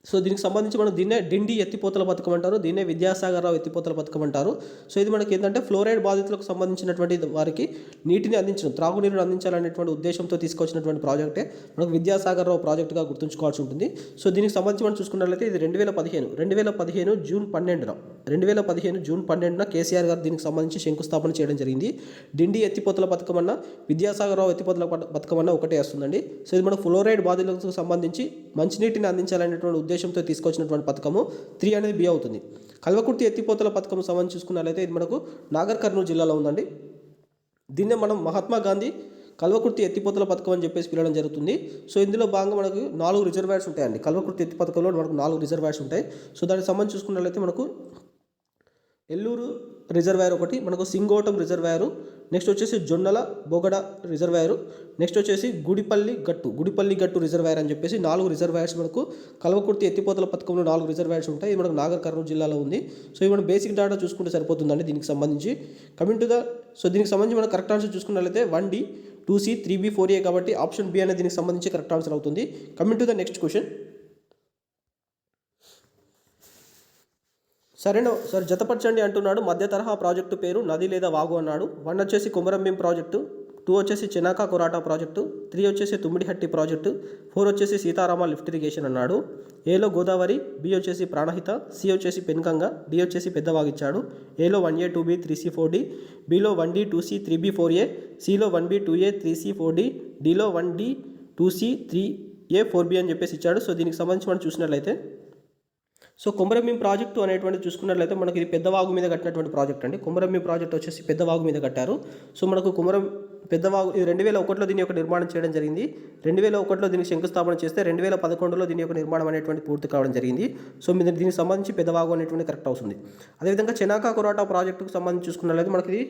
సో దీనికి సంబంధించి మనం దీన్నే డిండి ఎత్తిపోతల పథకం అంటారు, దీన్నే విద్యాసాగరరావు ఎత్తిపోతల పథకం అంటారు. సో ఇది మనకి ఏంటంటే ఫ్లోరైడ్ బాధితులకు సంబంధించినటువంటి వారికి నీటిని అందించడం, త్రాగునీరుని అందించాలనేటువంటి ఉద్దేశంతో తీసుకొచ్చినటువంటి ప్రాజెక్టే మనకు విద్యాసాగరరావు ప్రాజెక్టుగా గుర్తుంచుకోవాల్సి ఉంటుంది. సో దీనికి సంబంధించి మనం చూసుకున్నట్లయితే ఇది 2015 జూన్ 12న కేసీఆర్ గారు దీనికి సంబంధించి శంకుస్థాపన చేయడం జరిగింది. డిండి ఎత్తిపోతల పథకం అన్న, విద్యాసాగరరావు ఎత్తిపోతల పథకం అన్న ఒకటే వస్తుందండి. సో ఇది మనకు ఫ్లోరైడ్ బాధితులకు సంబంధించి మంచినీటిని అందించాలనేటువంటి ఉద్దేశంతో తీసుకొచ్చినటువంటి పథకము 3 అనేది బి అవుతుంది. కల్వకుర్తి ఎత్తిపోతల పథకం సంబంధించి చూసుకున్నట్లయితే ఇది మనకు నాగర్ కర్నూలు జిల్లాలో ఉందండి. దీన్నే మనం మహాత్మా గాంధీ కల్వకుర్తి ఎత్తిపోతల పథకం అని చెప్పేసి పిలవడం జరుగుతుంది. సో ఇందులో భాగంగా మనకు 4 రిజర్వాయర్స్ ఉంటాయండి. కల్వకుర్తి ఎత్తి పథకంలో మనకు 4 రిజర్వాయర్స్ ఉంటాయి. సో దానికి సంబంధించి చూసుకున్నట్లయితే మనకు ఎల్లూరు రిజర్వాయర్ ఒకటి, మనకు సింగోటం రిజర్వాయరు, నెక్స్ట్ వచ్చేసి జొన్నల బొగడ రిజర్వాయరు, నెక్స్ట్ వచ్చేసి గుడిపల్లి గట్టు రిజర్వాయర్ అని చెప్పేసి 4 రిజర్వాయర్స్ మనకు కల్వకుర్తి ఎత్తిపోతల పథకంలో 4 రిజర్వాయర్స్ ఉంటాయి. ఇది మనకు నాగర్ కర్నూలు జిల్లాలో ఉంది. సో ఇవి మనం బేసిక్ డేటా చూసుకుంటే సరిపోతుందండి దీనికి సంబంధించి. కమింగ్ టు ద దీనికి సంబంధించి మనం కరెక్ట్ ఆన్సర్ చూసుకున్నట్లయితే 1D 2C 3B 4A కాబట్టి ఆప్షన్ బి అనేది దీనికి సంబంధించి కరెక్ట్ ఆన్సర్ అవుతుంది. Coming to the next question. సరేనా సార్, జతపరచండి అంటున్నాడు. మధ్య తరహా ప్రాజెక్టు పేరు నది లేదా వాగు అన్నాడు. 1 వచ్చేసి కొమరంభీం ప్రాజెక్టు, 2 వచ్చేసి చెనాకా కొరాటా ప్రాజెక్టు, 3 వచ్చేసి తుమ్మిడిహట్టి ప్రాజెక్టు, 4 వచ్చేసి సీతారామ లిఫ్ట్ ఇరిగేషన్ అన్నాడు. ఏలో గోదావరి, బి వచ్చేసి ప్రాణహిత, సి వచ్చేసి పెన్గంగ, డి వచ్చేసి పెద్దవాగు ఇచ్చాడు. ఏలో 1A 2B 3C 4D, below 1D 2C 3B 4A, సిలో 1B 2A 3C 4D, డిలో 1D 2C 3A 4B అని చెప్పేసి ఇచ్చాడు. సో దీనికి సంబంధించి మనం చూసినట్లయితే కొమరంభీం ప్రాజెక్టు అనేటువంటి చూసుకున్నట్లయితే మనకి ఇది పెద్దవాగు మీద కట్టినటువంటి ప్రాజెక్ట్ అండి. కొమరంభీం ప్రాజెక్ట్ వచ్చేసి పెద్దవాగు మీద కట్టారు. సో మనకు పెద్దవాగు ఇది 2001లో దీని యొక్క నిర్మాణం చేయడం జరిగింది. 2001లో దీనికి శంకుస్థాపన చేస్తే 2011లో దీని యొక్క నిర్మాణం అనేటువంటి పూర్తి కావడం జరిగింది. సో దీనికి సంబంధించి పెద్దవాగు అనేటువంటి కరెక్ట్ అవుతుంది. అదేవిధంగా చెనాకా కొరాటా ప్రాజెక్టుకు సంబంధించి చూసుకున్నట్లయితే మనకి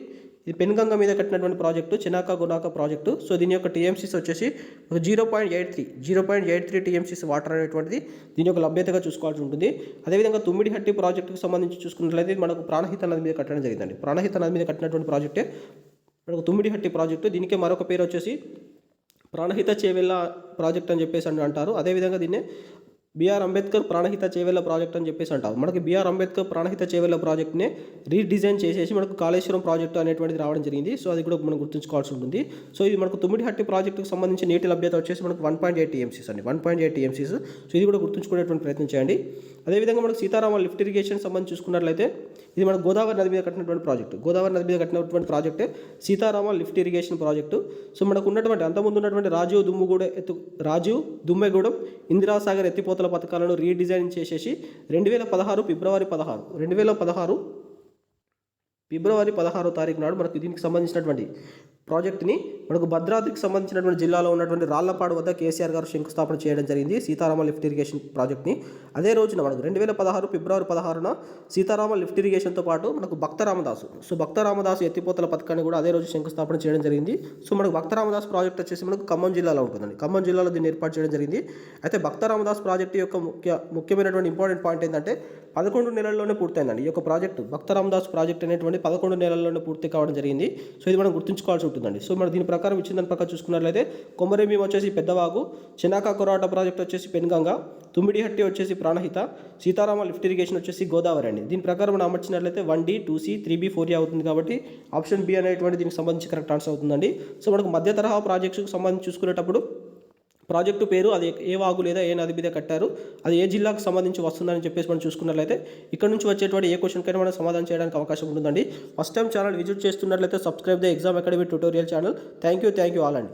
ఇది పెన్గంగ మీద కట్టినటువంటి ప్రాజెక్టు చెనాకా గొనాకా ప్రాజెక్టు. సో దీని యొక్క టీఎంసీస్ వచ్చేసి 0.83 టీఎంసీస్ వాటర్ అనేటువంటిది దీని యొక్క లభ్యతగా చూసుకోవాల్సి ఉంటుంది. అదేవిధంగా తుమ్మిడిహట్టి ప్రాజెక్టుకు సంబంధించి చూసుకున్నట్లయితే మనకు ప్రాణహిత నది మీద కట్టడం జరిగిందండి. ప్రాణహిత నది మీద కట్టినటువంటి ప్రాజెక్టే మనకు తుమ్మిడిహట్టి ప్రాజెక్టు. దీనికే మరొక పేరు వచ్చేసి ప్రాణహిత చేవెళ్ళ ప్రాజెక్ట్ అని చెప్పేసి అంటారు. అదేవిధంగా దీన్నే బిఆర్ అంబేద్కర్ ప్రాణహిత చేవెళ్ళ ప్రాజెక్ట్ అని చెప్పేసి అంటారు. మనకి బిఆర్ అంబేద్కర్ ప్రాణహిత చేవెళ్ళ ప్రాజెక్ట్ని రీడిజైన్ చేసేసి మనకు కాళేశ్వరం ప్రాజెక్టు అనేటువంటిది రావడం జరిగింది. సో అది కూడా మనం గుర్తుంచుకోవాల్సి ఉంటుంది. సో ఇది మనకు తుమ్మిడిహట్టి ప్రాజెక్టుకు సంబంధించి నీటి లభ్యత వచ్చేసి మనకు 1.8 టీఎంసీస్ అండి. 1.8 టీఎంసీస్. సో ఇది కూడా గుర్తుంచుకునేటువంటి ప్రయత్నం చేయండి. అదేవిధంగా మనకు సీతారామ లిఫ్ట్ ఇరిగేషన్ సంబంధించి చూసుకున్నట్లయితే ఇది మనకు గోదావరి నది మీద కట్టినటువంటి ప్రాజెక్టు. గోదావరి నది మీద కట్టినటువంటి ప్రాజెక్టే Sitarama lift irrigation project. So మనకు ఉన్నటువంటి అంతకుముందు ఉన్నటువంటి రాజీవ్ దుమ్మెగూడెం ఇందిరాసాగర్ ఎత్తిపోతల పథకాలను రీడిజైన్ చేసేసి 2016 ఫిబ్రవరి 16 తారీఖు నాడు మనకు దీనికి సంబంధించినటువంటి ప్రాజెక్ట్ని మనకు భద్రాద్రికి సంబంధించినటువంటి జిల్లాలో ఉన్నటువంటి రాళ్లపాడు వద్ద కేసీఆర్ గారు శంకుస్థాపన చేయడం జరిగింది సీతారామ లిఫ్ట్ ఇరిగేషన్ ప్రాజెక్ట్ని. అదే రోజున మనకు 2016 ఫిబ్రవరి 16న సీతారామ లిఫ్ట్ ఇరిగేషన్తో పాటు మనకు భక్త రామదాసు ఎత్తిపోతల పథకాన్ని కూడా అదే రోజు శంకుస్థాపన చేయడం జరిగింది. సో మనకు భక్త రామదాస్ ప్రాజెక్ట్ వచ్చేసి మనకు ఖమ్మం జిల్లాలో ఉంటుందండి. ఖమ్మం జిల్లాలో దీన్ని ఏర్పాటు చేయడం జరిగింది. అయితే భక్త రామదాస్ ప్రాజెక్టు యొక్క ముఖ్యమైనటువంటి ఇంపార్టెంట్ పాయింట్ ఏంటంటే 11 నెలల్లోనే పూర్తయిందండి. ఈ యొక్క ప్రాజెక్టు భక్త రామదాస్ ప్రాజెక్ట్ అనేటువంటి 11 నెలల్లోనే పూర్తి కావడం జరిగింది. సో ఇది మనం గుర్తుంచుకోవాల్సి ఉంటుందండి. సో మనం దీని ప్రకారం ఇచ్చిన దాని ప్రకారం చూసుకున్నట్లయితే కొమరంభీం వచ్చేసి పెద్దవాగు, చెనాకా కొరాటా ప్రాజెక్ట్ వచ్చేసి పెన్గంగ, తుమ్మిడిహట్టి వచ్చేసి ప్రాణహిత, సీతారామ లిఫ్ట్ ఇరిగేషన్ వచ్చేసి గోదావరి అండి. దీని ప్రకారం మనం అమర్చినట్లయితే 1D 2C 3B 4A అవుతుంది. కాబట్టి ఆప్షన్ బి అనేటువంటి దీనికి సంబంధించి కరెక్ట్ ఆన్సర్ అవుతుందండి. సో మనకు మధ్య తరహా ప్రాజెక్ట్స్కి సంబంధించి చూసుకునేటప్పుడు ప్రాజెక్టు పేరు అది ఏ వాగు లేదా ఏ నది మీద కట్టారు, అది ఏ జిల్లాకు సంబంధించి వస్తుందని చెప్పేసి మనం చూసుకున్నట్లయితే ఇక్కడ నుంచి వచ్చేటువంటి ఏ క్వశ్చన్కైనా మనం సమాధానం చేయడానికి అవకాశం ఉంటుందండి. ఫస్ట్ టైం ఛానల్ విజిట్ చేస్తున్నట్లయితే subscribe the exam academy tutorial channel. Thank you all అండి.